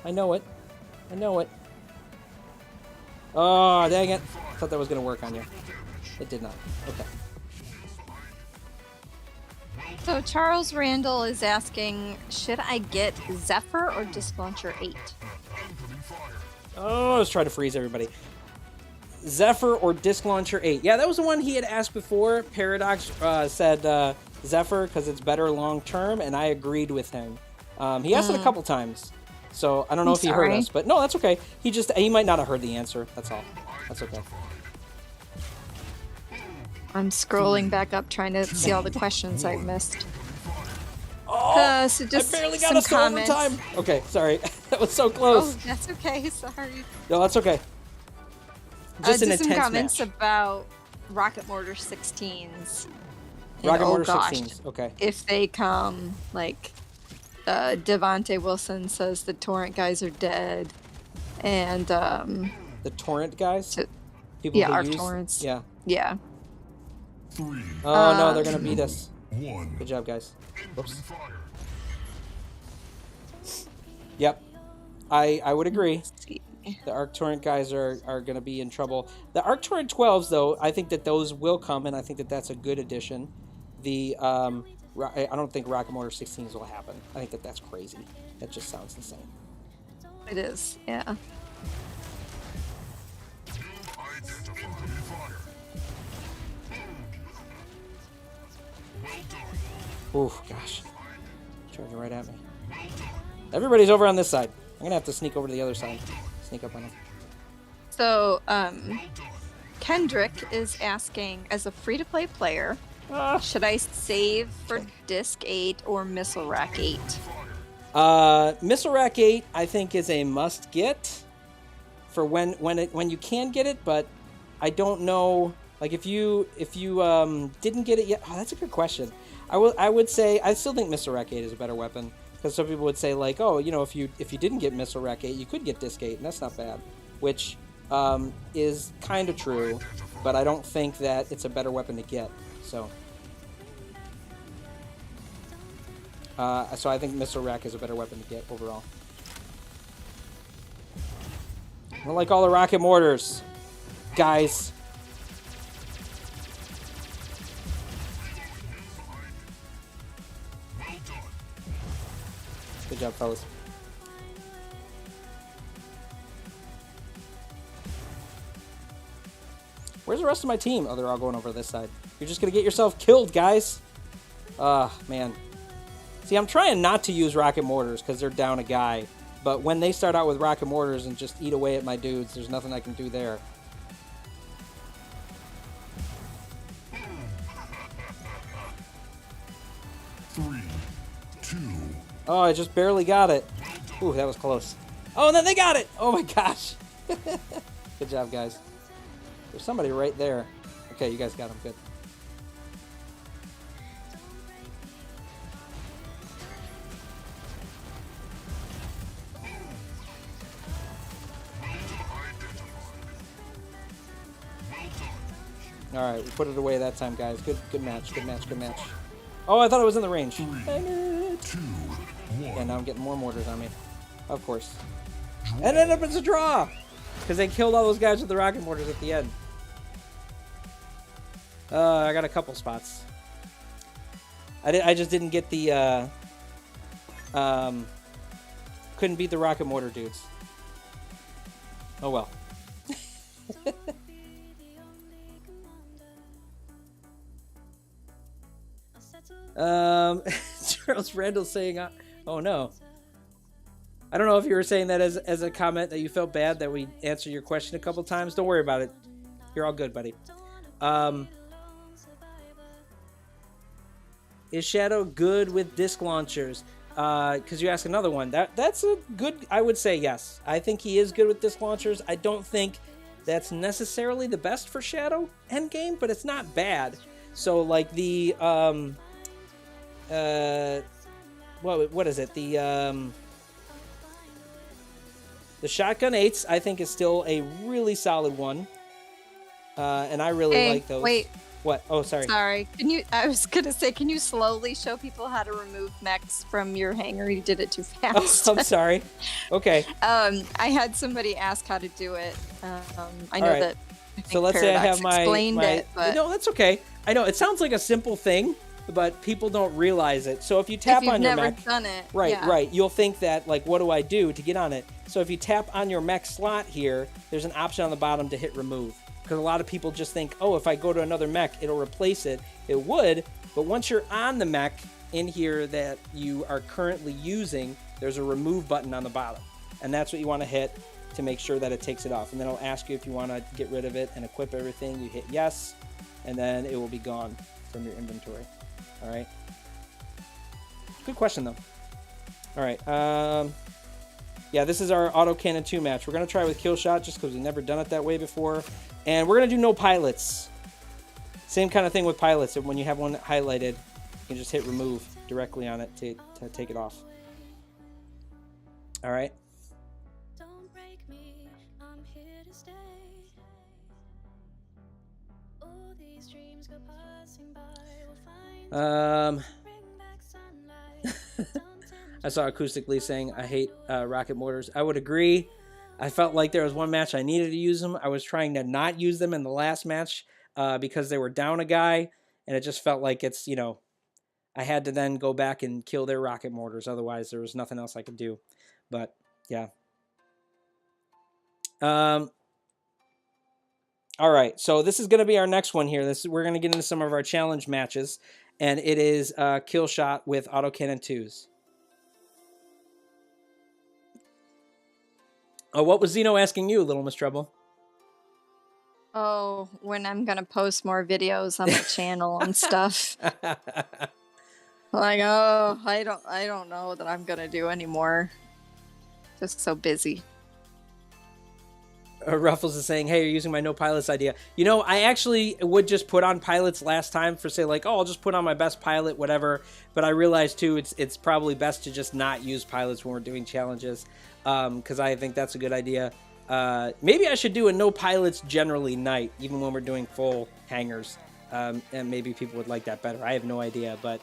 A: I know it. I know it. Oh, dang it. I thought that was going to work on you. It did not. Okay.
B: So Charles Randall is asking, should I get Zephyr or Disc Launcher 8?
A: Oh, I was trying to freeze everybody. Zephyr or Disc Launcher 8. Yeah, that was the one he had asked before. Paradox said Zephyr because it's better long term, and I agreed with him. He asked it a couple times, so I don't know if he heard us, but no, that's okay. He might not have heard the answer. That's all. That's okay.
B: I'm scrolling back up trying to see all the questions I missed.
A: Oh,
B: so just
A: I barely got us to overtime. Okay, sorry. That was so close.
B: Oh, that's okay. Sorry.
A: No, that's okay. Just an
B: some
A: intense
B: comments
A: match.
B: about Rocket Mortar 16s.
A: Rocket Mortar 16s. Okay.
B: If they come, like, Devontae Wilson says the Torrent guys are dead, and
A: the Torrent guys.
B: People yeah, our Torrents.
A: Yeah.
B: Yeah.
C: 3.
A: Oh no, they're gonna beat us.
C: 1.
A: Good job, guys. Whoops. Yep. I would agree. The Arc Torrent guys are going to be in trouble. The Arc Torrent 12s, though, I think that those will come, and I think that that's a good addition. The I don't think Rocket Mortar 16s will happen. I think that that's crazy. That just sounds insane.
B: It is, yeah.
A: Oof, gosh. Charging right at me. Everybody's over on this side. I'm going to have to sneak over to the other side. Sneak up on them.
B: So, Kendrick is asking, as a free-to-play player, should I save for Disc 8 or Missile Rack 8?
A: Missile Rack 8, I think, is a must-get for when you can get it, but I don't know. Like, if you didn't get it yet... Oh, that's a good question. I would say... I still think Missile Rack 8 is a better weapon. Because some people would say, like, oh, you know, if you didn't get Missile Rack 8, you could get Disc 8, and that's not bad. Which is kind of true, but I don't think that it's a better weapon to get. So I think Missile Rack is a better weapon to get overall. I don't like all the rocket mortars, guys. Good job, fellas. Where's the rest of my team? Oh, they're all going over this side. You're just going to get yourself killed, guys. Man. See, I'm trying not to use rocket mortars because they're down a guy. But when they start out with rocket mortars and just eat away at my dudes, there's nothing I can do there.
C: Three, 2.
A: Oh, I just barely got it. Ooh, that was close. Oh, and then they got it! Oh my gosh. Good job, guys. There's somebody right there. Okay, you guys got him. Good. All right, we put it away that time, guys. Good match. Good match. Good match. Oh, I thought it was in the range.
C: 3, 2, 1.
A: Yeah, now I'm getting more mortars on me. Of course. And ended up as a draw! Because they killed all those guys with the rocket mortars at the end. I got a couple spots. I just didn't get the, couldn't beat the rocket mortar dudes. Oh well. Charles Randall saying, oh no. I don't know if you were saying that as a comment that you felt bad that we answered your question a couple times. Don't worry about it. You're all good, buddy. Is Shadow good with disc launchers? Because you asked another one. That's a good, I would say yes. I think he is good with disc launchers. I don't think that's necessarily the best for Shadow endgame, but it's not bad. So like the what is it? The shotgun 8s I think is still a really solid one. And I really like those.
B: Wait.
A: What? Oh, sorry.
B: Sorry. I was gonna say, can you slowly show people how to remove mechs from your hangar? You did it too fast.
A: Oh, I'm sorry. Okay.
B: I had somebody ask how to do it. I know that. I think
A: so let's say I have
B: explained it, but
A: no, that's okay. I know it sounds like a simple thing, but people don't realize it. So if you tap on your mech,
B: done it,
A: right, you'll think that like, what do I do to get on it? So if you tap on your mech slot here, there's an option on the bottom to hit remove. Because a lot of people just think, oh, if I go to another mech, it'll replace it. It would, but once you're on the mech in here that you are currently using, there's a remove button on the bottom. And that's what you want to hit to make sure that it takes it off. And then it'll ask you if you want to get rid of it and equip everything. You hit yes, and then it will be gone from your inventory. All right. Good question, though. All right. Yeah, this is our autocannon 2 match. We're going to try with kill shot just because we've never done it that way before. And we're going to do no pilots. Same kind of thing with pilots. When you have one highlighted, you can just hit remove directly on it to take it off. All right.
D: Don't break me, I'm here to stay. All these dreams go passing by, we'll find bring back sunlight.
A: I saw Acoustically saying, I hate rocket mortars. I would agree. I felt like there was one match I needed to use them. I was trying to not use them in the last match because they were down a guy, and it just felt like it's, I had to then go back and kill their rocket mortars. Otherwise, there was nothing else I could do. But, yeah. All right, so this is going to be our next one here. We're going to get into some of our challenge matches, and it is kill shot with autocannon 2s. Oh, what was Zeno asking you, LilMsTreble?
B: Oh, when I'm gonna post more videos on my channel and stuff. Like, oh, I don't know that I'm gonna do anymore. Just so busy.
A: Ruffles is saying, hey, you're using my no pilots idea. I actually would just put on pilots last time for say like, oh, I'll just put on my best pilot, whatever. But I realized too, it's probably best to just not use pilots when we're doing challenges. Because I think that's a good idea. Maybe I should do a no pilots generally night, even when we're doing full hangars. And maybe people would like that better. I have no idea, but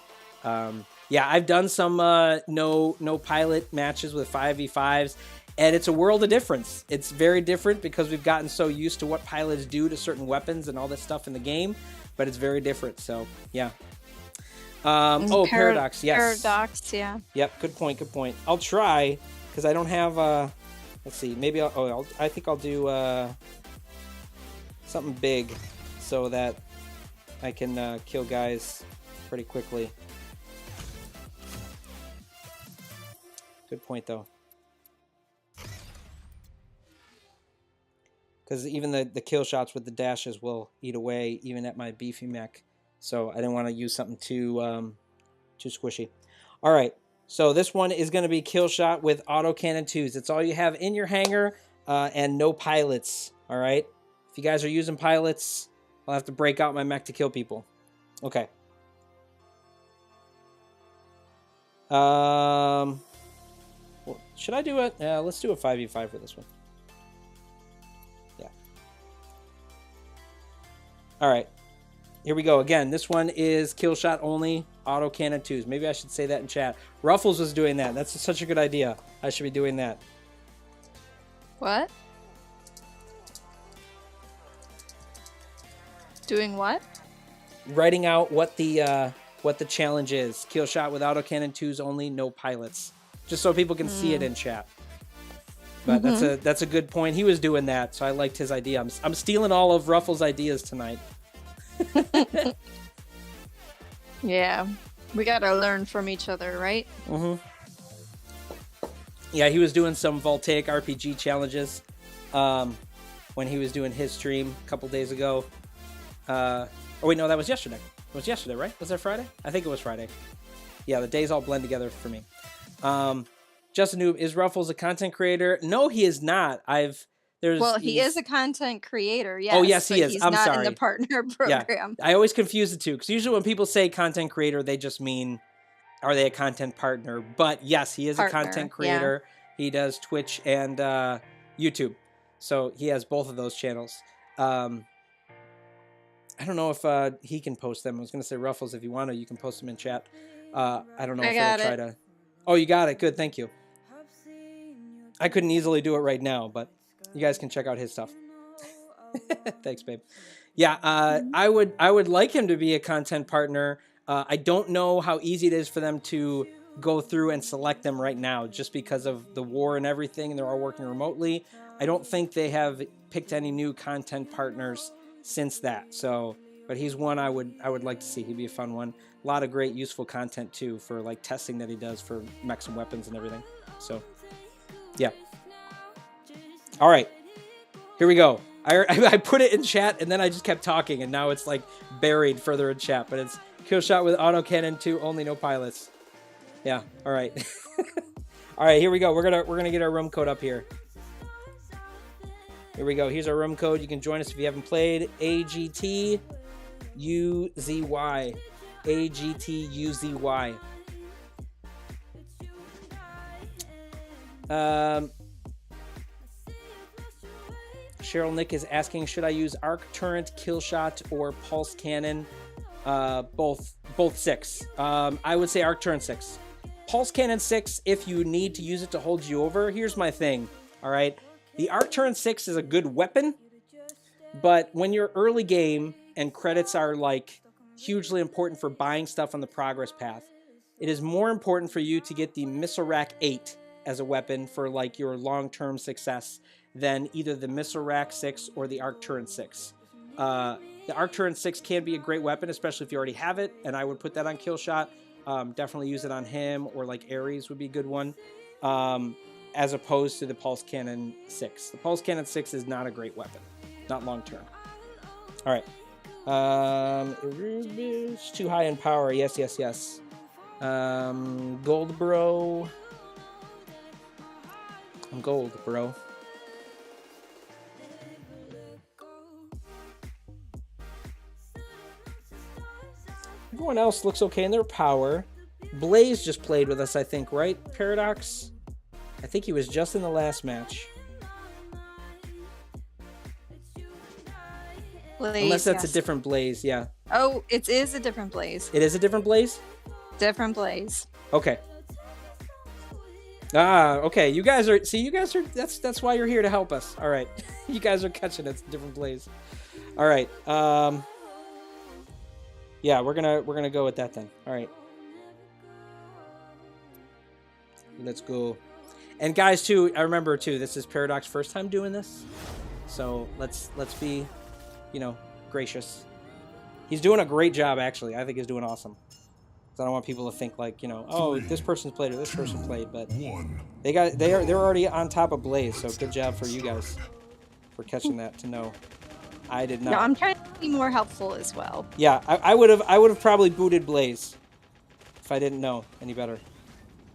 A: yeah, I've done some no pilot matches with 5v5s, and it's a world of difference. It's very different because we've gotten so used to what pilots do to certain weapons and all this stuff in the game, but it's very different. So yeah. Paradox, yes.
B: Paradox, yeah.
A: Yep, good point. I'll try. Because I don't have, let's see, maybe I think I'll do something big so that I can kill guys pretty quickly. Good point, though. Because even the kill shots with the dashes will eat away even at my beefy mech. So I didn't want to use something too squishy. All right. So this one is going to be kill shot with autocannon 2s. It's all you have in your hangar and no pilots. All right. If you guys are using pilots, I'll have to break out my mech to kill people. Okay. Well, should I do it? Let's do a 5v5 for this one. Yeah. All right. Here we go. Again, this one is kill shot only, autocannon 2s. Maybe I should say that in chat. Ruffles was doing that. That's such a good idea. I should be doing that.
B: What? Doing what?
A: Writing out what the challenge is. Kill shot with autocannon 2s only, no pilots. Just so people can see it in chat. But that's a good point. He was doing that, so I liked his idea. I'm stealing all of Ruffles' ideas tonight.
B: Yeah, we gotta learn from each other, right?
A: Yeah, he was doing some Voltaic RPG challenges when he was doing his stream a couple days ago. Oh wait, no, that was yesterday. It was yesterday, right? Was that Friday? I think it was Friday. Yeah, the days all blend together for me. Justin Noob, is Ruffles a content creator? No, he is not.
B: He is a content creator, yes.
A: Oh, yes, he is.
B: He's
A: I'm
B: not
A: sorry.
B: in the partner program.
A: Yeah, I always confuse the two because usually when people say content creator, they just mean, are they a content partner? But yes, he is a content creator. Yeah. He does Twitch and YouTube. So he has both of those channels. I don't know if he can post them. I was going to say, Ruffles, if you want to, you can post them in chat. I don't know if he'll try to. Oh, you got it. Good. Thank you. I couldn't easily do it right now, but you guys can check out his stuff. Thanks, babe. Yeah, I would like him to be a content partner. I don't know how easy it is for them to go through and select them right now, just because of the war and everything, and they're all working remotely. I don't think they have picked any new content partners since that. So, but he's one I would like to see. He'd be a fun one. A lot of great useful content too for like testing that he does for mechs and weapons and everything. So, yeah. All right, here we go. I put it in chat and then I just kept talking, and now it's like buried further in chat. But it's kill shot with autocannon 2, only no pilots. Yeah. All right. All right. Here we go. We're gonna get our room code up here. Here we go. Here's our room code. You can join us if you haven't played. AGTUZY. AGTUZY. Cheryl Nick is asking, should I use arc turret, kill shot, or pulse cannon? Both 6. I would say arc turret 6. Pulse cannon 6 if you need to use it to hold you over. Here's my thing. All right. The arc turret 6 is a good weapon, but when you're early game and credits are like hugely important for buying stuff on the progress path, it is more important for you to get the Missile Rack 8 as a weapon for like your long-term success than either the Missile Rack 6 or the Arc Turret 6. The Arc Turret 6 can be a great weapon, especially if you already have it, and I would put that on Killshot. Definitely use it on him, or like Ares would be a good one, as opposed to the Pulse Cannon 6. The Pulse Cannon 6 is not a great weapon, not long-term. All right. It's too high in power. Yes. Gold, bro. I'm gold, bro. Everyone else looks okay in their power. Blaze just played with us, I think, right? Paradox? I think he was just in the last match.
B: Blaze,
A: unless that's a different Blaze, yeah.
B: Oh, it is a different Blaze.
A: It is a different Blaze?
B: Different Blaze.
A: Okay. Okay. You guys are, that's why you're here to help us. All right. You guys are catching it. It's a different Blaze. All right. Yeah, we're gonna go with that then. All right. Let's go. And guys, too, I remember too, this is Paradox first time doing this, so let's be, gracious. He's doing a great job, actually. I think he's doing awesome. So I don't want people to think like, oh, this person's played or this person played, but they're already on top of Blaze. So good job for you guys for catching that. To know, I did not.
B: No, I'm trying to be more helpful as well.
A: Yeah, I would have probably booted Blaze if I didn't know any better.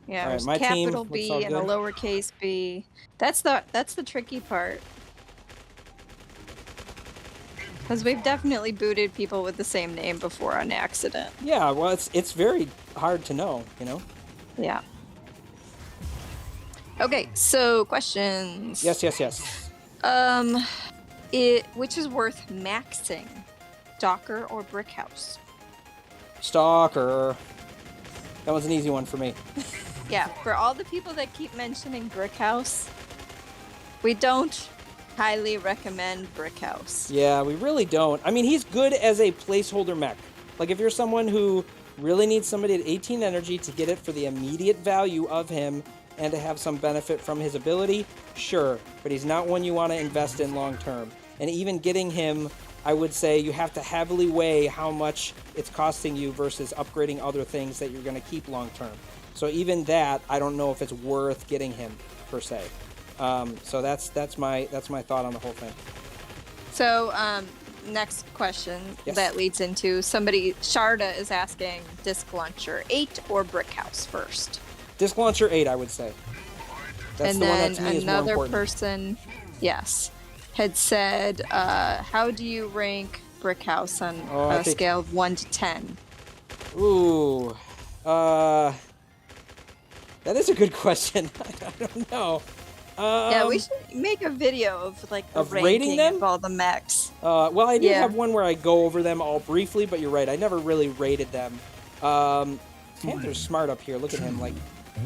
B: Yeah,
A: right, my
B: capital
A: team
B: B
A: looks
B: and
A: all
B: a
A: good.
B: lowercase b. That's the tricky part. Because we've definitely booted people with the same name before on accident.
A: Yeah, well, it's very hard to know,
B: Yeah. Okay, so questions.
A: Yes.
B: Which is worth maxing, Stalker or Brick House?
A: Stalker. That was an easy one for me.
B: Yeah, for all the people that keep mentioning Brick House, we don't highly recommend Brick House.
A: Yeah, we really don't. I mean, he's good as a placeholder mech. Like, if you're someone who really needs somebody at 18 energy to get it for the immediate value of him and to have some benefit from his ability, sure. But he's not one you want to invest in long term. And even getting him, I would say you have to heavily weigh how much it's costing you versus upgrading other things that you're going to keep long term. So even that, I don't know if it's worth getting him, per se. So that's my thought on the whole thing.
B: So next question
A: Yes.
B: that leads into somebody. Sharda is asking disc launcher 8 or brick house first.
A: Disc launcher 8, I would say. That's
B: And
A: the one
B: then
A: that to me is more
B: another
A: important.
B: person, yes, had said, how do you rank brick house on a scale of 1 to 10?
A: Ooh, that is a good question. I don't know.
B: Yeah, we should make a video of like the
A: Of rating
B: ranking
A: them?
B: of all the mechs.
A: Well, I do
B: Yeah.
A: have one where I go over them all briefly, but you're right. I never really rated them. Panther's smart up here. Look at him. Like,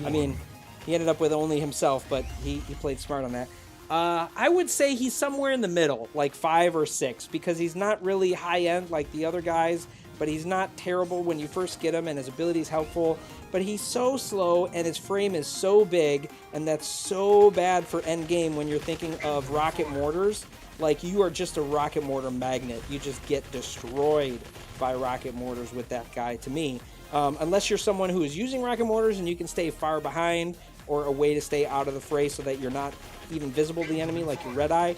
A: I mean, he ended up with only himself, but he played smart on that. I would say he's somewhere in the middle, like 5 or 6, because he's not really high end like the other guys, but he's not terrible when you first get him, and his ability is helpful. But he's so slow, and his frame is so big, and that's so bad for end game when you're thinking of rocket mortars. Like, you are just a rocket mortar magnet. You just get destroyed by rocket mortars with that guy, to me. Unless you're someone who is using rocket mortars and you can stay far behind, or a way to stay out of the fray so that you're not even visible to the enemy, like your red eye.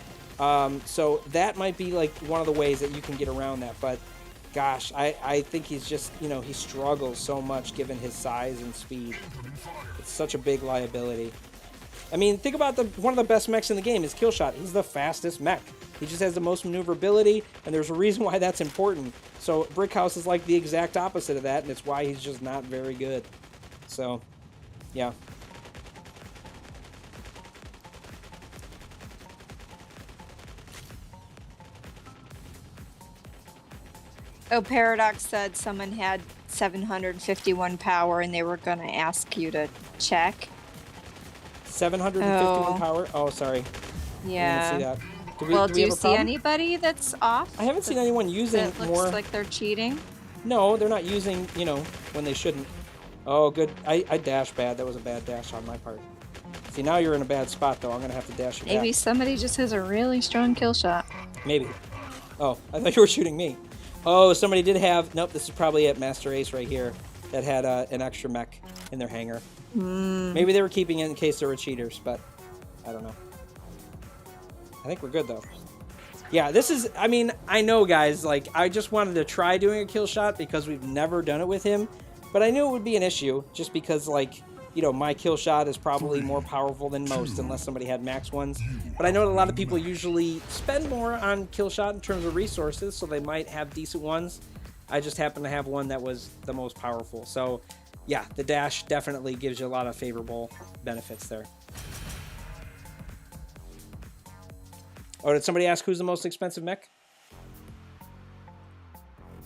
A: So that might be like one of the ways that you can get around that. But gosh, I think he's just, you know, he struggles so much given his size and speed. It's such a big liability. I mean, think about one of the best mechs in the game is Killshot. He's the fastest mech. He just has the most maneuverability, and there's a reason why that's important. So Brickhouse is like the exact opposite of that, and it's why he's just not very good. So, yeah.
B: Oh, Paradox said someone had 751 power and they were going to ask you to check.
A: 751 power? Oh, sorry.
B: Yeah.
A: I didn't see that.
B: Do you see anybody that's off?
A: I haven't seen anyone using
B: that looks
A: more.
B: like they're cheating.
A: No, they're not using, you know, when they shouldn't. Oh, good. I dashed bad. That was a bad dash on my part. See, now you're in a bad spot, though. I'm going to have to dash you back.
B: Maybe somebody just has a really strong kill shot.
A: Maybe. Oh, I thought you were shooting me. Oh, somebody did have... Nope, this is probably it. Master Ace right here that had an extra mech in their hangar. Maybe they were keeping it in case there were cheaters, but I don't know. I think we're good, though. Yeah, this is... I mean, I know, guys. Like, I just wanted to try doing a kill shot because we've never done it with him. But I knew it would be an issue just because, like... You know, my kill shot is probably more powerful than most unless somebody had max ones. But I know that a lot of people usually spend more on kill shot in terms of resources, so they might have decent ones. I just happen to have one that was the most powerful. So, yeah, the dash definitely gives you a lot of favorable benefits there. Oh, did somebody ask who's the most expensive mech?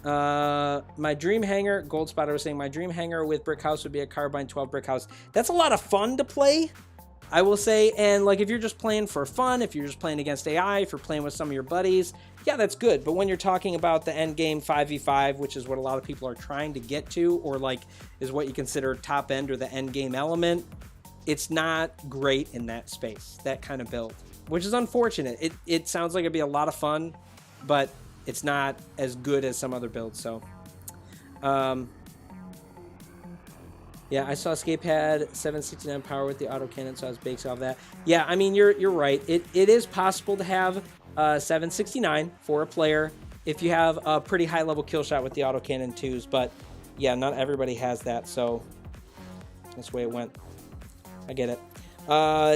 A: My dream hangar, Gold Spotter was saying, my dream hangar with brick house would be a carbine 12 brick house. That's a lot of fun to play, I will say. And like, if you're just playing for fun, if you're just playing against AI, if you're playing with some of your buddies, yeah, that's good. But when you're talking about the end game 5v5, which is what a lot of people are trying to get to, or like is what you consider top end or the end game element, it's not great in that space, that kind of build, which is unfortunate. It sounds like it'd be a lot of fun, but it's not as good as some other builds. So, yeah, I saw Escape had 769 power with the autocannon, so I was based off that. Yeah, I mean, you're right. It is possible to have 769 for a player if you have a pretty high level kill shot with the autocannon 2s, but yeah, not everybody has that, so that's the way it went. I get it.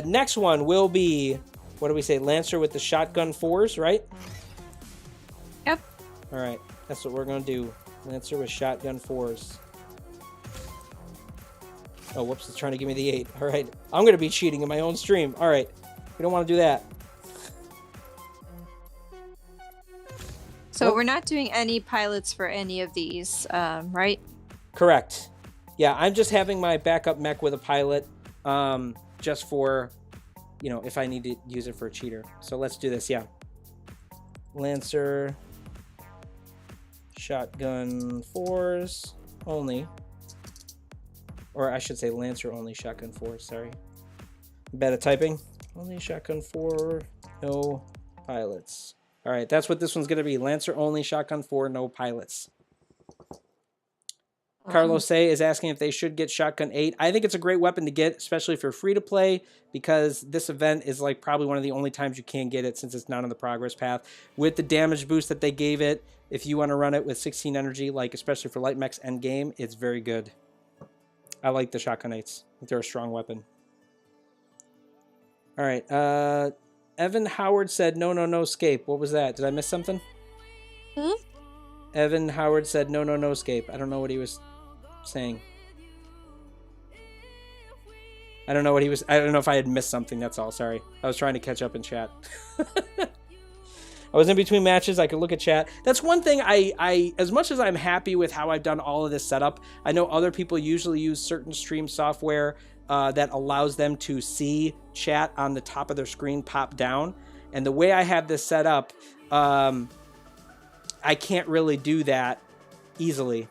A: Next one will be, what do we say, Lancer with the shotgun 4s, right?
B: Yep.
A: All right, that's what we're going to do. Lancer with shotgun 4s. Oh, whoops, it's trying to give me the 8. All right, I'm going to be cheating in my own stream. All right, we don't want to do that.
B: So we're not doing any pilots for any of these, right?
A: Correct. Yeah, I'm just having my backup mech with a pilot just for, you know, if I need to use it for a cheater. So let's do this, yeah. Lancer... Shotgun 4s only. Or I should say Lancer only shotgun 4s, sorry. Bad at typing. Only shotgun 4, no pilots. Alright, that's what this one's going to be. Lancer only shotgun 4, no pilots. Carlos A is asking if they should get Shotgun 8. I think it's a great weapon to get, especially if you're free to play, because this event is like probably one of the only times you can get it since it's not on the progress path. With the damage boost that they gave it, if you want to run it with 16 energy, like especially for light mechs end game, it's very good. I like the Shotgun 8s. I think they're a strong weapon. All right. Evan Howard said, no, escape. What was that? Did I miss something? Evan Howard said, no, escape. I don't know what he was saying. I don't know if I had missed something. That's all. Sorry. I was trying to catch up in chat. I was in between matches. I could look at chat. That's one thing I as much as I'm happy with how I've done all of this setup, I know other people usually use certain stream software that allows them to see chat on the top of their screen pop down. And the way I have this set up, I can't really do that easily.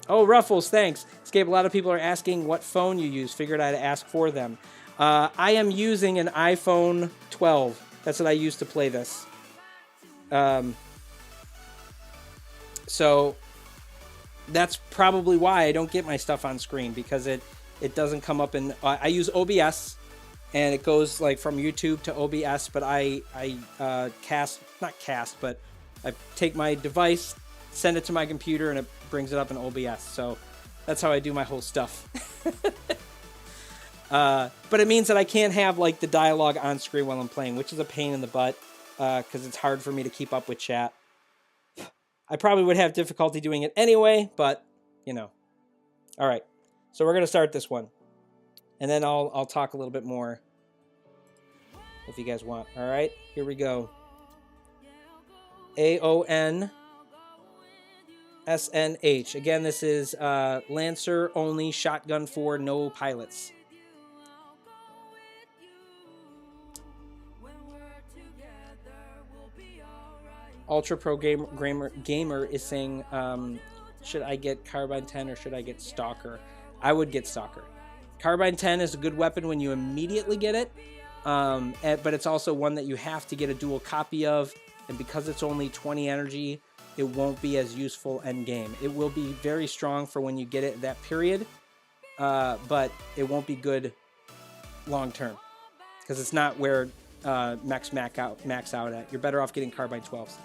A: Oh, Ruffles, thanks. Escape, a lot of people are asking what phone you use. Figured I'd ask for them. I am using an iPhone 12. That's what I use to play this. So that's probably why I don't get my stuff on screen, because it doesn't come up in... I use OBS, and it goes like from YouTube to OBS, but I take my device, send it to my computer, and it brings it up in OBS. So that's how I do my whole stuff. But it means that I can't have like the dialogue on screen while I'm playing, which is a pain in the butt, because it's hard for me to keep up with chat. I probably would have difficulty doing it anyway, but you know. All right, so we're gonna start this one, and then I'll talk a little bit more if you guys want. All right, here we go. AONSNH. Again, this is Lancer only, shotgun 4, no pilots. Ultra Pro Gamer is saying, should I get Carbine 10 or should I get Stalker? I would get Stalker. Carbine 10 is a good weapon when you immediately get it, but it's also one that you have to get a dual copy of, and because it's only 20 energy, it won't be as useful end game. It will be very strong for when you get it that period, but it won't be good long term, because it's not where mechs max out at. You're better off getting Carbine 12s.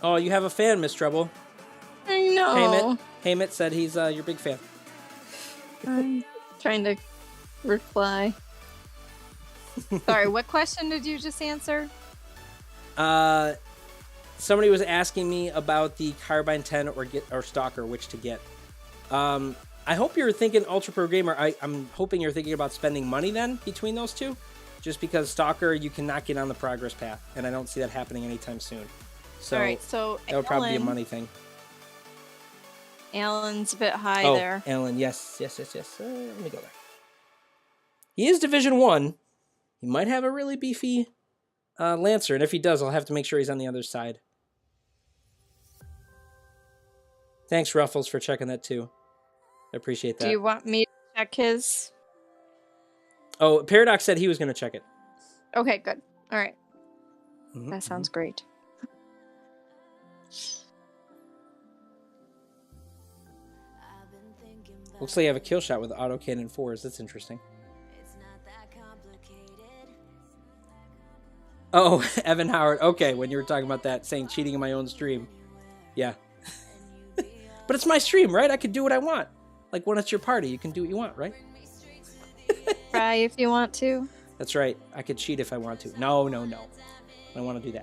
A: Oh, you have a fan, LilMsTreble.
B: I know.
A: Haymit said he's your big fan.
B: I'm trying to reply. Sorry, what question did you just answer?
A: Somebody was asking me about the Carbine 10 or Stalker, which to get. I hope you're thinking Ultra Pro Gamer. I'm hoping you're thinking about spending money then between those two, just because Stalker you cannot get on the progress path, and I don't see that happening anytime soon. So,
B: all right, so
A: that would probably be a money thing.
B: Alan's a bit high there.
A: Oh, Alan, yes. Let me go there. He is Division 1. He might have a really beefy Lancer, and if he does, I'll have to make sure he's on the other side. Thanks, Ruffles, for checking that too. I appreciate that.
B: Do you want me to check his?
A: Oh, Paradox said he was going to check it.
B: Okay, good. All right. That sounds great.
A: Looks like you have a kill shot with autocannon 4s. That's interesting. Oh, Evan Howard. Okay, when you were talking about that, saying cheating in my own stream. Yeah. But it's my stream, right? I can do what I want. Like when it's your party, you can do what you want, right?
B: Try if you want to.
A: That's right. I could cheat if I want to. No. I don't want to do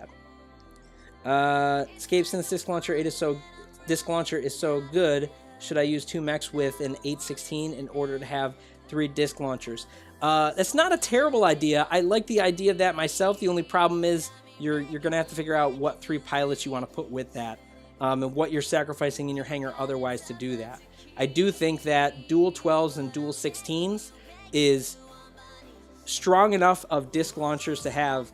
A: that. Escape, since Disc Launcher 8 is so good, should I use 2 mechs with an 816 in order to have 3 disc launchers? That's not a terrible idea. I like the idea of that myself. The only problem is you're going to have to figure out what 3 pilots you want to put with that, and what you're sacrificing in your hangar otherwise to do that. I do think that dual 12s and dual 16s is strong enough of disc launchers to have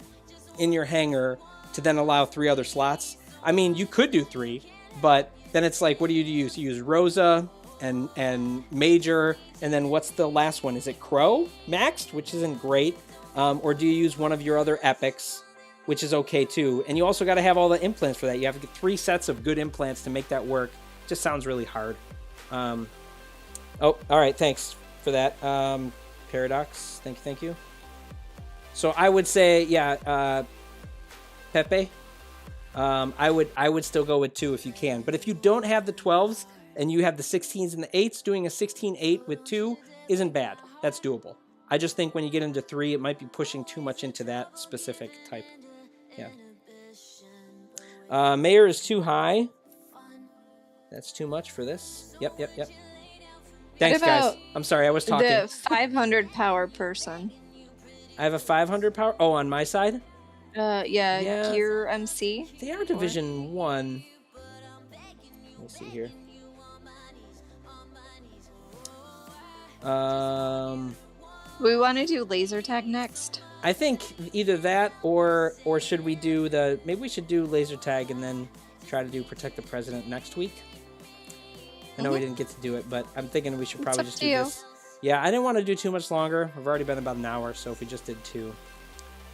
A: in your hangar to then allow 3 other slots. I mean, you could do 3, but then it's like, what do you use? You use Rosa and Major, and then what's the last one? Is it Crow maxed, which isn't great? Or do you use one of your other epics, which is okay too. And you also got to have all the implants for that. You have to get 3 sets of good implants to make that work. Just sounds really hard. Oh, all right. Thanks for that. Paradox. Thank you. So I would say, yeah, Pepe. I would still go with 2 if you can. But if you don't have the 12s and you have the 16s and the 8s, doing a 16-8 with 2 isn't bad. That's doable. I just think when you get into 3, it might be pushing too much into that specific type. Yeah. Mayor is too high. That's too much for this. Yep. Thanks, guys. I'm sorry, I was talking.
B: The 500 power person.
A: I have a 500 power. Oh, on my side?
B: Yeah. Gear MC.
A: They are Division 1. Let me see here.
B: We want to do laser tag next.
A: I think either that or should we do maybe we should do laser tag and then try to do protect the president next week. I know we didn't get to do it, but I'm thinking we should probably just do this. Yeah, I didn't want to do too much longer. I've already been about an hour, so if we just did 2.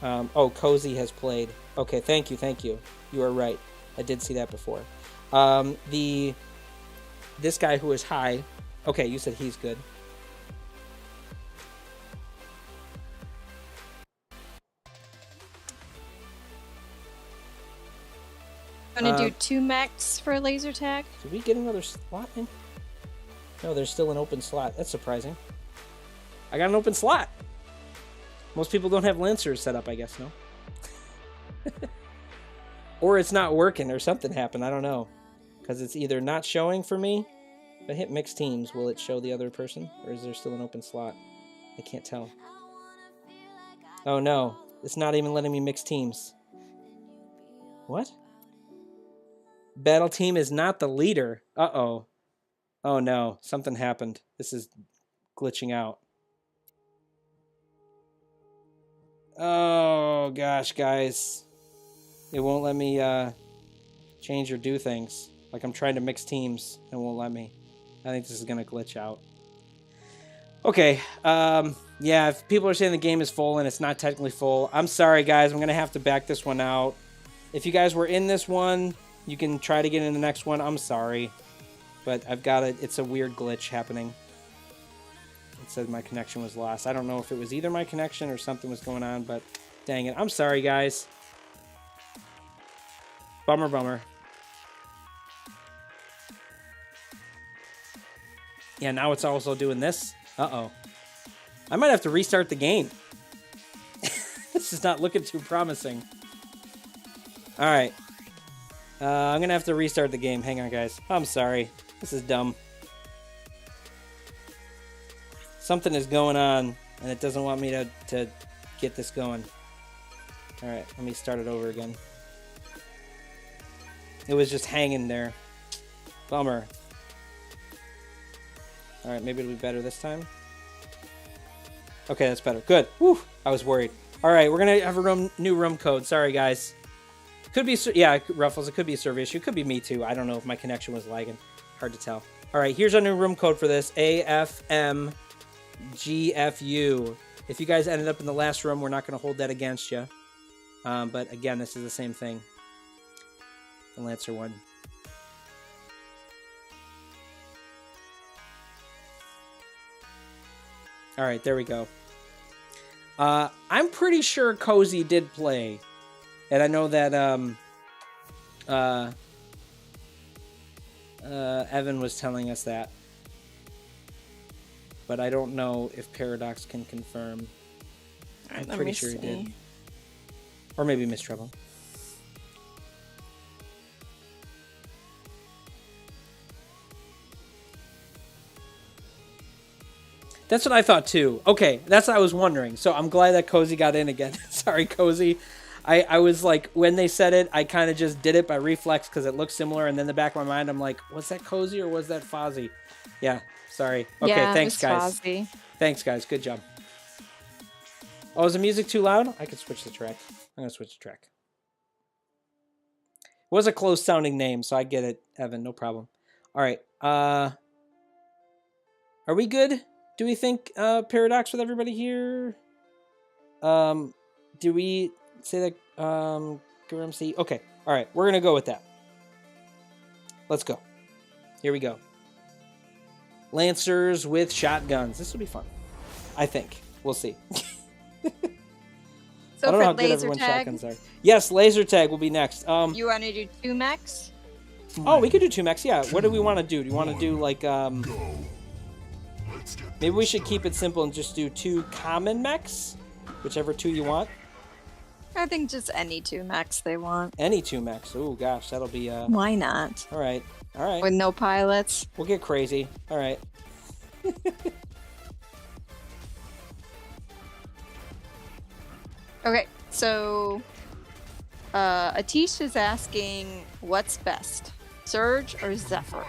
A: Oh, Cozy has played. Okay, thank you. You are right. I did see that before. This guy who is high. Okay, you said he's good.
B: Want to do 2 mechs for laser tag?
A: Did we get another slot in? No, there's still an open slot. That's surprising. I got an open slot. Most people don't have Lancers set up, I guess, no? Or it's not working or something happened. I don't know. Because it's either not showing for me. If I hit mixed teams, will it show the other person? Or is there still an open slot? I can't tell. Oh, no. It's not even letting me mix teams. What? Battle team is not the leader. Uh-oh. Oh, no. Something happened. This is glitching out. Oh, gosh, guys. It won't let me change or do things. Like I'm trying to mix teams. It won't let me. I think this is going to glitch out. Okay. Yeah, if people are saying the game is full and it's not technically full, I'm sorry, guys. I'm going to have to back this one out. If you guys were in this one, you can try to get in the next one. I'm sorry. But I've got it. It's a weird glitch happening. It said my connection was lost. I don't know if it was either my connection or something was going on, but dang it. I'm sorry, guys. Bummer. Yeah, now it's also doing this. Uh-oh. I might have to restart the game. This is not looking too promising. All right. I'm going to have to restart the game. Hang on, guys. I'm sorry. This is dumb. Something is going on, and it doesn't want me to get this going. All right, let me start it over again. It was just hanging there. Bummer. All right, maybe it'll be better this time. Okay, that's better. Good. Whew, I was worried. All right, we're going to have a new room code. Sorry, guys. Could be, yeah, Ruffles, it could be a server issue. It could be me, too. I don't know if my connection was lagging. Hard to tell. All right, here's our new room code for this. AFMGFU. If you guys ended up in the last room, we're not going to hold that against you. But again, this is the same thing. The Lancer one. All right, there we go. I'm pretty sure Cozy did play. And I know that Evan was telling us that. But I don't know if Paradox can confirm. I'm pretty sure he did. Or maybe LilMsTreble. That's what I thought too. Okay, that's what I was wondering. So I'm glad that Cozy got in again. Sorry, Cozy. I was like, when they said it, I kind of just did it by reflex because it looked similar. And then in the back of my mind, I'm like, was that Cozy or was that Fozzie? Yeah, sorry. Okay,
B: yeah,
A: thanks, guys.
B: Fozzie.
A: Thanks, guys. Good job. Oh, is the music too loud? I could switch the track. I'm going to switch the track. It was a close-sounding name, so I get it, Evan. No problem. All right. Are we good? Do we think Paradox with everybody here? Do we say that Grimsey. Okay. All right. We're going to go with that. Let's go. Here we go. Lancers with shotguns. This will be fun. I think. We'll see.
B: So
A: I don't know
B: for
A: how good
B: laser
A: everyone's
B: tag,
A: shotguns are. Yes, laser tag will be next.
B: you want to do 2 mechs?
A: Oh, we could do 2 mechs. Yeah. What do we want to do? Do you want to do like
C: Go. Let's get
A: maybe we should keep it simple and just do 2 common mechs, whichever 2 you want.
B: I think just any 2 mechs they want.
A: Any 2 mechs. Oh gosh, that'll be
B: Why not?
A: all right. All right.
B: With no pilots.
A: We'll get crazy. All right.
B: Okay, so Atish is asking what's best, Surge or Zephyr?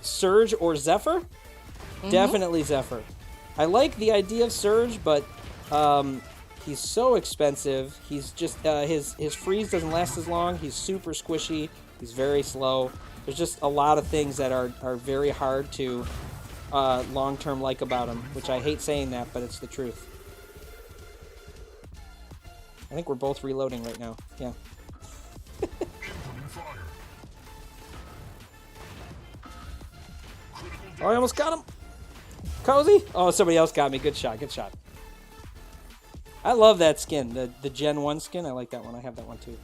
A: Surge or Zephyr? Definitely Zephyr. I like the idea of Surge, but he's so expensive. He's just his freeze doesn't last as long. He's super squishy. He's very slow. There's just a lot of things that are very hard to long-term like about him, which I hate saying that, but it's the truth. I think we're both reloading right now. Yeah. Oh, I almost got him. Cozy? Oh, somebody else got me. Good shot. Good shot. I love that skin. The Gen 1 skin. I like that one. I have that one too.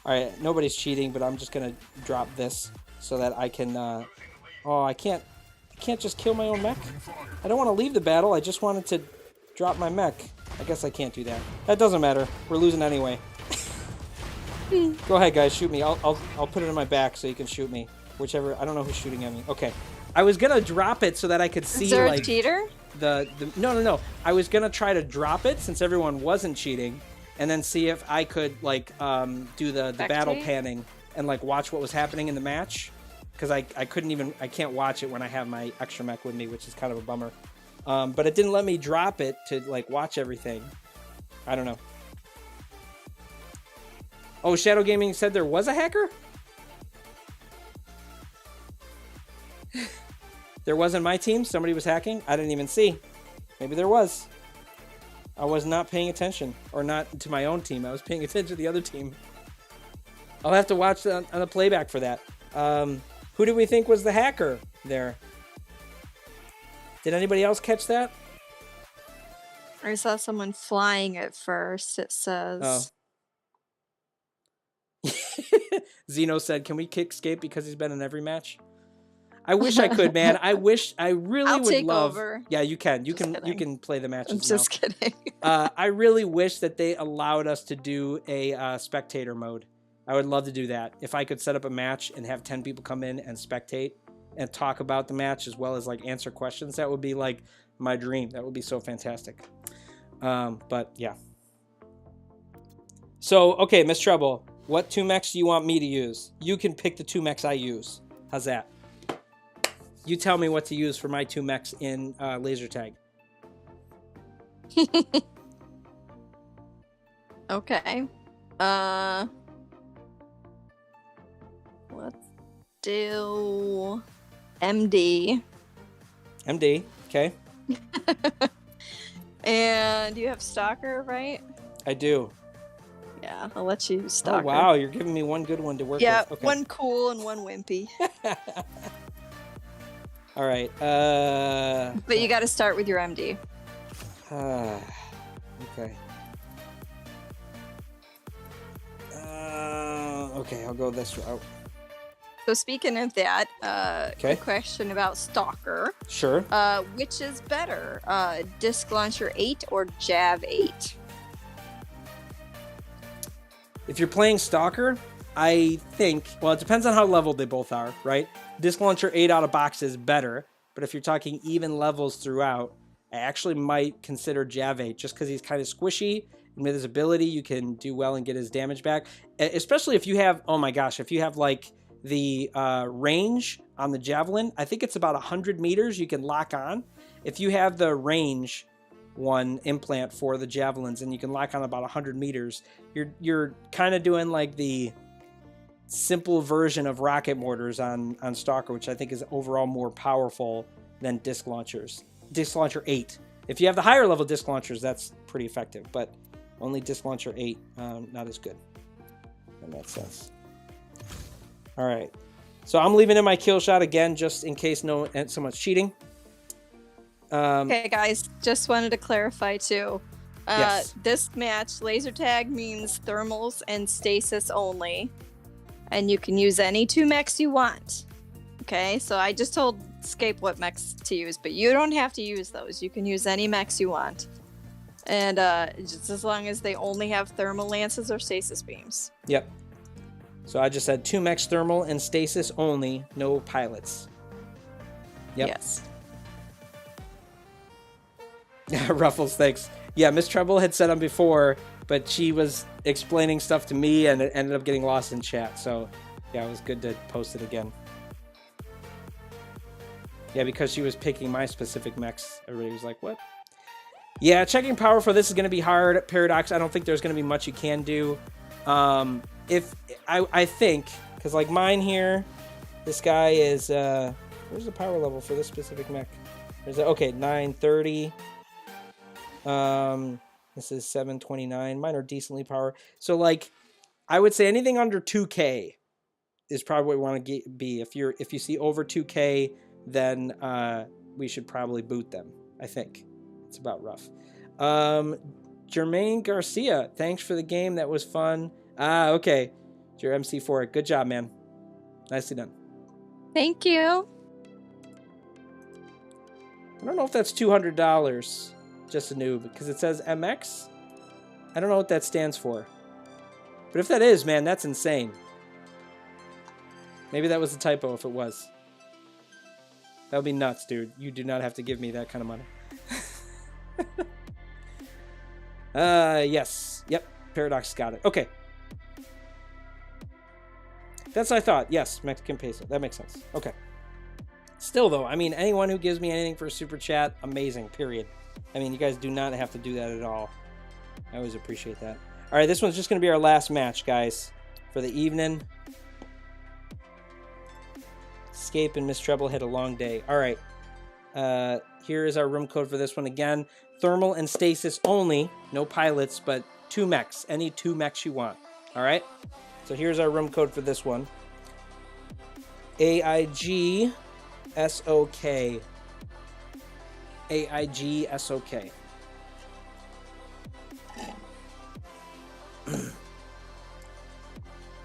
A: Alright, nobody's cheating, but I'm just going to drop this so that I can... oh, I can't just kill my own mech? I don't want to leave the battle. I just wanted to drop my mech. I guess I can't do that. That doesn't matter. We're losing anyway. Go ahead, guys. Shoot me. I'll put it in my back so you can shoot me. Whichever. I don't know who's shooting at me. Okay. I was gonna drop it so that I could see
B: Is there
A: like
B: a cheater?
A: No. I was gonna try to drop it since everyone wasn't cheating, and then see if I could like do the battle panning and like watch what was happening in the match, because I can't watch it when I have my extra mech with me, which is kind of a bummer. But it didn't let me drop it to like watch everything. I don't know. Oh, Shadow Gaming said there was a hacker? There wasn't my team? Somebody was hacking? I didn't even see. Maybe there was. I was not paying attention. Or not to my own team. I was paying attention to the other team. I'll have to watch on the playback for that. Who do we think was the hacker there? Did anybody else catch that?
B: I saw someone flying at first, it says.
A: Oh. Zeno said, can we kick Scape because he's been in every match? I wish I could, man. I really
B: I'll
A: would
B: take
A: love.
B: Over.
A: Yeah, you can. You
B: Just
A: can.
B: kidding.
A: You can play the matches.
B: I'm just kidding.
A: I really wish that they allowed us to do a spectator mode. I would love to do that. If I could set up a match and have 10 people come in and spectate and talk about the match as well as like answer questions, that would be like my dream. That would be so fantastic. But yeah. So okay, LilMsTreble, what 2 mechs do you want me to use? You can pick the 2 mechs I use. How's that? You tell me what to use for my 2 mechs in laser tag.
B: Okay. Let's do MD.
A: MD, okay.
B: And you have Stalker, right?
A: I do.
B: Yeah, I'll let you use Stalker.
A: Oh, wow, you're giving me one good one to work
B: Yeah,
A: with. Okay.
B: one cool and one wimpy.
A: All right.
B: But you got to start with your MD.
A: Okay. Okay, I'll go this route.
B: So speaking of that,
A: Okay.
B: a question about Stalker.
A: Sure.
B: Which is better, Disc Launcher 8 or Jav 8?
A: If you're playing Stalker, I think, well, it depends on how leveled they both are, right? Disc Launcher 8 out of box is better, but if you're talking even levels throughout, I actually might consider Jav 8 just because he's kind of squishy, and with his ability, you can do well and get his damage back. Especially if you have, oh my gosh, if you have like the range on the Javelin, I think it's about 100 meters you can lock on. If you have the range one implant for the Javelins and you can lock on about 100 meters, you're kind of doing like the simple version of rocket mortars on Stalker, which I think is overall more powerful than disc launchers. Disc Launcher 8. If you have the higher level disc launchers, that's pretty effective, but only disc launcher 8, not as good in that sense. All right, so I'm leaving in my kill shot again, just in case someone's cheating.
B: Okay, guys, just wanted to clarify too.
A: Yes.
B: This match, laser tag means thermals and stasis only, and you can use any 2 mechs you want. Okay, so I just told Scape what mechs to use, but you don't have to use those. You can use any mechs you want, and just as long as they only have thermal lances or stasis beams.
A: Yep. So I just said 2 mechs thermal and stasis only, no pilots. Yep.
B: Yes.
A: Ruffles, thanks. Yeah, LilMsTreble had said them before, but she was explaining stuff to me and it ended up getting lost in chat. So, yeah, it was good to post it again. Yeah, because she was picking my specific mechs. Everybody was like, what? Yeah, checking power for this is going to be hard. Paradox, I don't think there's going to be much you can do. I think, because like mine here, this guy is, where's the power level for this specific mech? Okay, 930. This is 729. Mine are decently power. So like, I would say anything under 2K is probably what we want to be. If you see over 2K, then we should probably boot them. I think it's about rough. Jermaine Garcia, thanks for the game. That was fun. Okay. It's your MC for it. Good job, man. Nicely done.
B: Thank you.
A: I don't know if that's $200. Just a noob, because it says MX. I don't know what that stands for. But if that is, man, that's insane. Maybe that was a typo if it was. That would be nuts, dude. You do not have to give me that kind of money. Yes. Yep. Paradox got it. Okay. That's what I thought. Yes, Mexican peso. That makes sense. Okay. Still, though, I mean, anyone who gives me anything for a super chat, amazing, period. I mean, you guys do not have to do that at all. I always appreciate that. All right, this one's just going to be our last match, guys, for the evening. Escape and LilMsTreble had a long day. All right. Here is our room code for this one again. Thermal and stasis only. No pilots, but 2 mechs. Any 2 mechs you want. All right? So here's our room code for this one. AIG SOK. AIG SOK.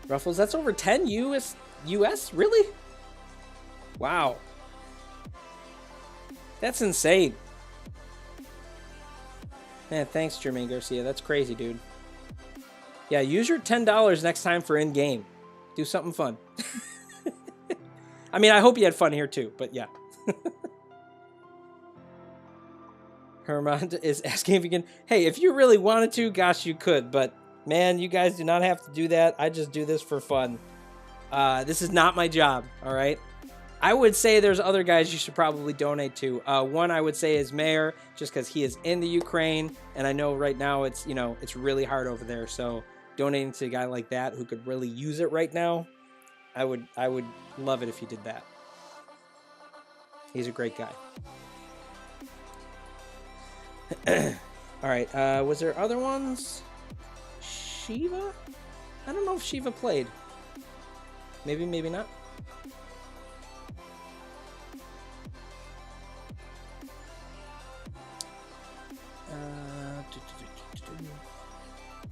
A: Ruffles, that's over 10 US? Really? Wow. That's insane. Man, thanks, Jermaine Garcia. That's crazy, dude. Yeah, use your $10 next time for in-game. Do something fun. I mean, I hope you had fun here, too, but yeah. Herman is asking if you can... Hey, if you really wanted to, gosh, you could, but man, you guys do not have to do that. I just do this for fun. This is not my job, all right? I would say there's other guys you should probably donate to. One I would say is Mayor, just because he is in the Ukraine, and I know right now it's, you know, it's really hard over there. So donating to a guy like that who could really use it right now, I would love it if you did that. He's a great guy. All right, was there other ones? Shiva? I don't know if Shiva played. Maybe, maybe not.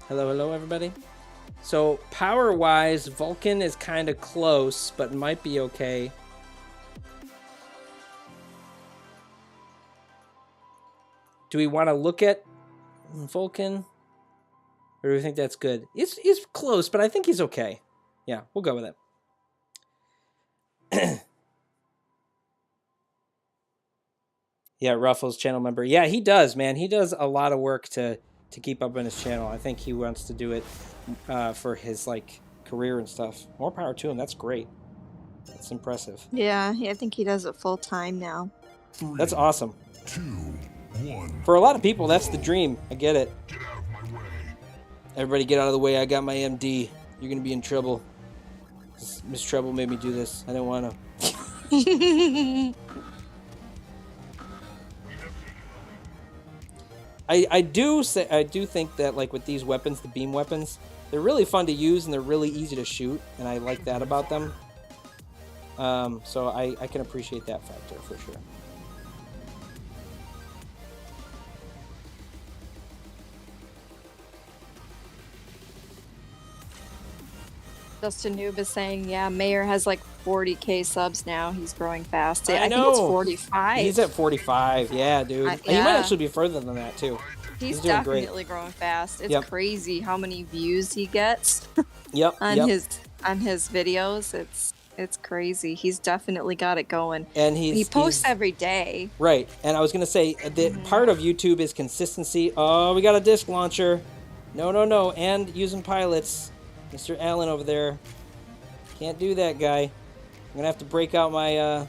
A: Hello, everybody. So, power-wise, Vulcan is kind of close, but might be okay. Do we want to look at Vulcan? Or do we think that's good? He's close, but I think he's okay. Yeah, we'll go with it. Yeah, Ruffles, channel member. Yeah, he does, man. He does a lot of work to keep up on his channel. I think he wants to do it for his, like, career and stuff. More power to him. That's great. That's impressive.
B: Yeah, I think he does it full time now.
A: That's awesome.
C: 2, 1.
A: For a lot of people, that's the dream. I get it.
C: Get out of my way.
A: Everybody get out of the way. I got my MD. You're going to be in trouble. LilMsTreble made me do this. I didn't want to. I do think that like with these weapons, the beam weapons, they're really fun to use and they're really easy to shoot, and I like that about them. So I can appreciate that factor for sure.
B: Justin Noob is saying, yeah, Mayor has like 40K subs now. He's growing fast.
A: I
B: think
A: know.
B: it's 45.
A: He's at 45. Yeah, dude. He might actually be further than that too.
B: He's
A: doing
B: definitely growing fast. It's crazy how many views he gets on his videos. It's crazy. He's definitely got it going.
A: And
B: he posts every day.
A: Right. And I was gonna say that part of YouTube is consistency. Oh, we got a disc launcher. No. And using pilots. Mr. Allen over there. Can't do that, guy. I'm gonna have to break out my I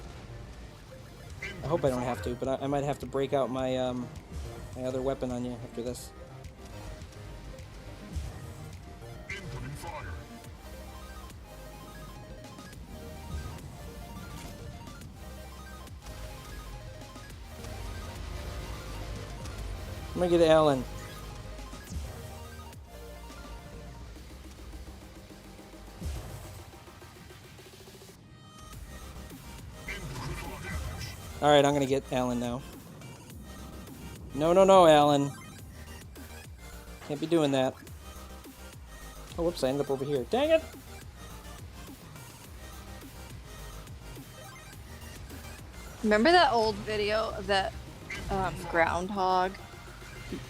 A: hope I don't have to, but I might have to break out my my other weapon on you after this. I'm gonna get Allen. Alright, I'm gonna get Allen now. No, Allen. Can't be doing that. Oh, whoops, I ended up over here. Dang it!
B: Remember that old video of that groundhog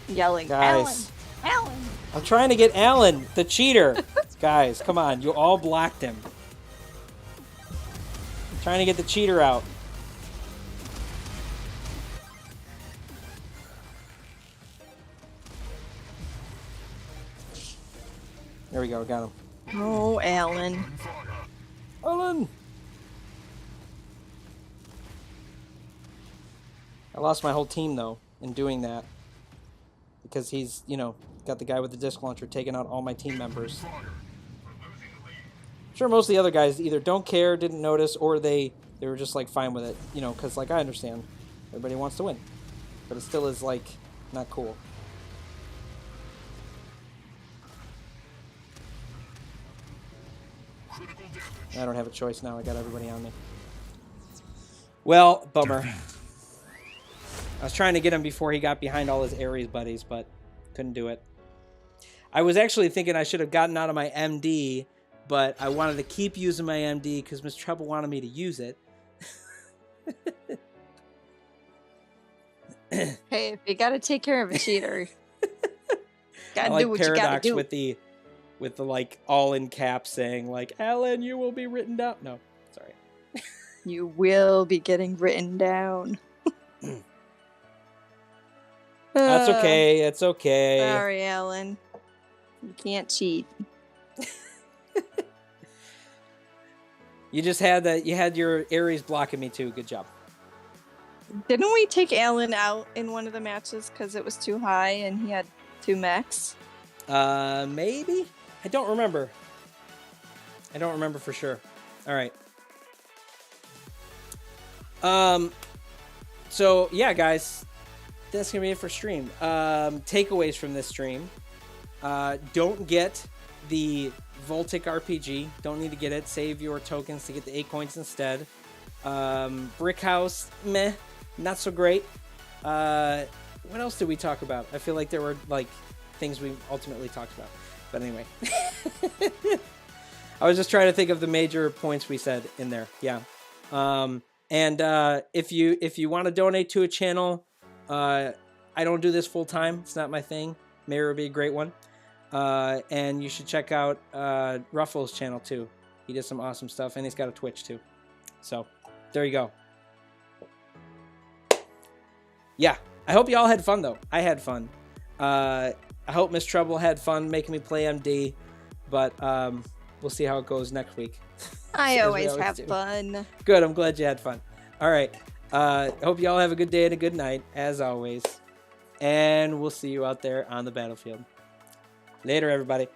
B: yelling,
A: Guys.
B: Allen!
A: I'm trying to get Allen, the cheater! Guys, come on, you all blocked him. I'm trying to get the cheater out. There we go, got him.
B: Oh, Allen.
A: Allen! I lost my whole team, though, in doing that. Because he's, you know, got the guy with the disc launcher taking out all my team members. I'm sure most of the other guys either don't care, didn't notice, or they were just, like, fine with it. You know, because, like, I understand. Everybody wants to win. But it still is, like, not cool. I don't have a choice now. I got everybody on me. Well, bummer. I was trying to get him before he got behind all his Ares buddies, but couldn't do it. I was actually thinking I should have gotten out of my MD, but I wanted to keep using my MD because LilMsTreble wanted me to use it.
B: Hey, if you gotta take care of a cheater, gotta
A: like
B: do what you gotta do.
A: with the like all in caps saying like, Alan, you will be written down. No, sorry.
B: You will be getting written down.
A: That's okay. It's okay.
B: Sorry, Alan. You can't cheat.
A: You just had that. You had your Ares blocking me too. Good job.
B: Didn't we take Alan out in one of the matches because it was too high and he had 2 mechs?
A: Maybe? I don't remember. I don't remember for sure. All right. So yeah, guys, that's gonna be it for stream. Takeaways from this stream: don't get the Voltaic RPG. Don't need to get it. Save your tokens to get the 8 coins instead. Brick House, meh, not so great. What else did we talk about? I feel like there were like things we ultimately talked about. But anyway, I was just trying to think of the major points we said in there. Yeah. And if you want to donate to a channel, I don't do this full time. It's not my thing. Mayor would be a great one. And you should check out Ruffles' channel too. He does some awesome stuff, and he's got a Twitch too. So there you go. Yeah, I hope you all had fun though. I had fun. I hope LilMsTreble had fun making me play MD, but we'll see how it goes next week.
B: I always have fun.
A: Good, I'm glad you had fun. All right, I hope you all have a good day and a good night, as always. And we'll see you out there on the battlefield. Later, everybody.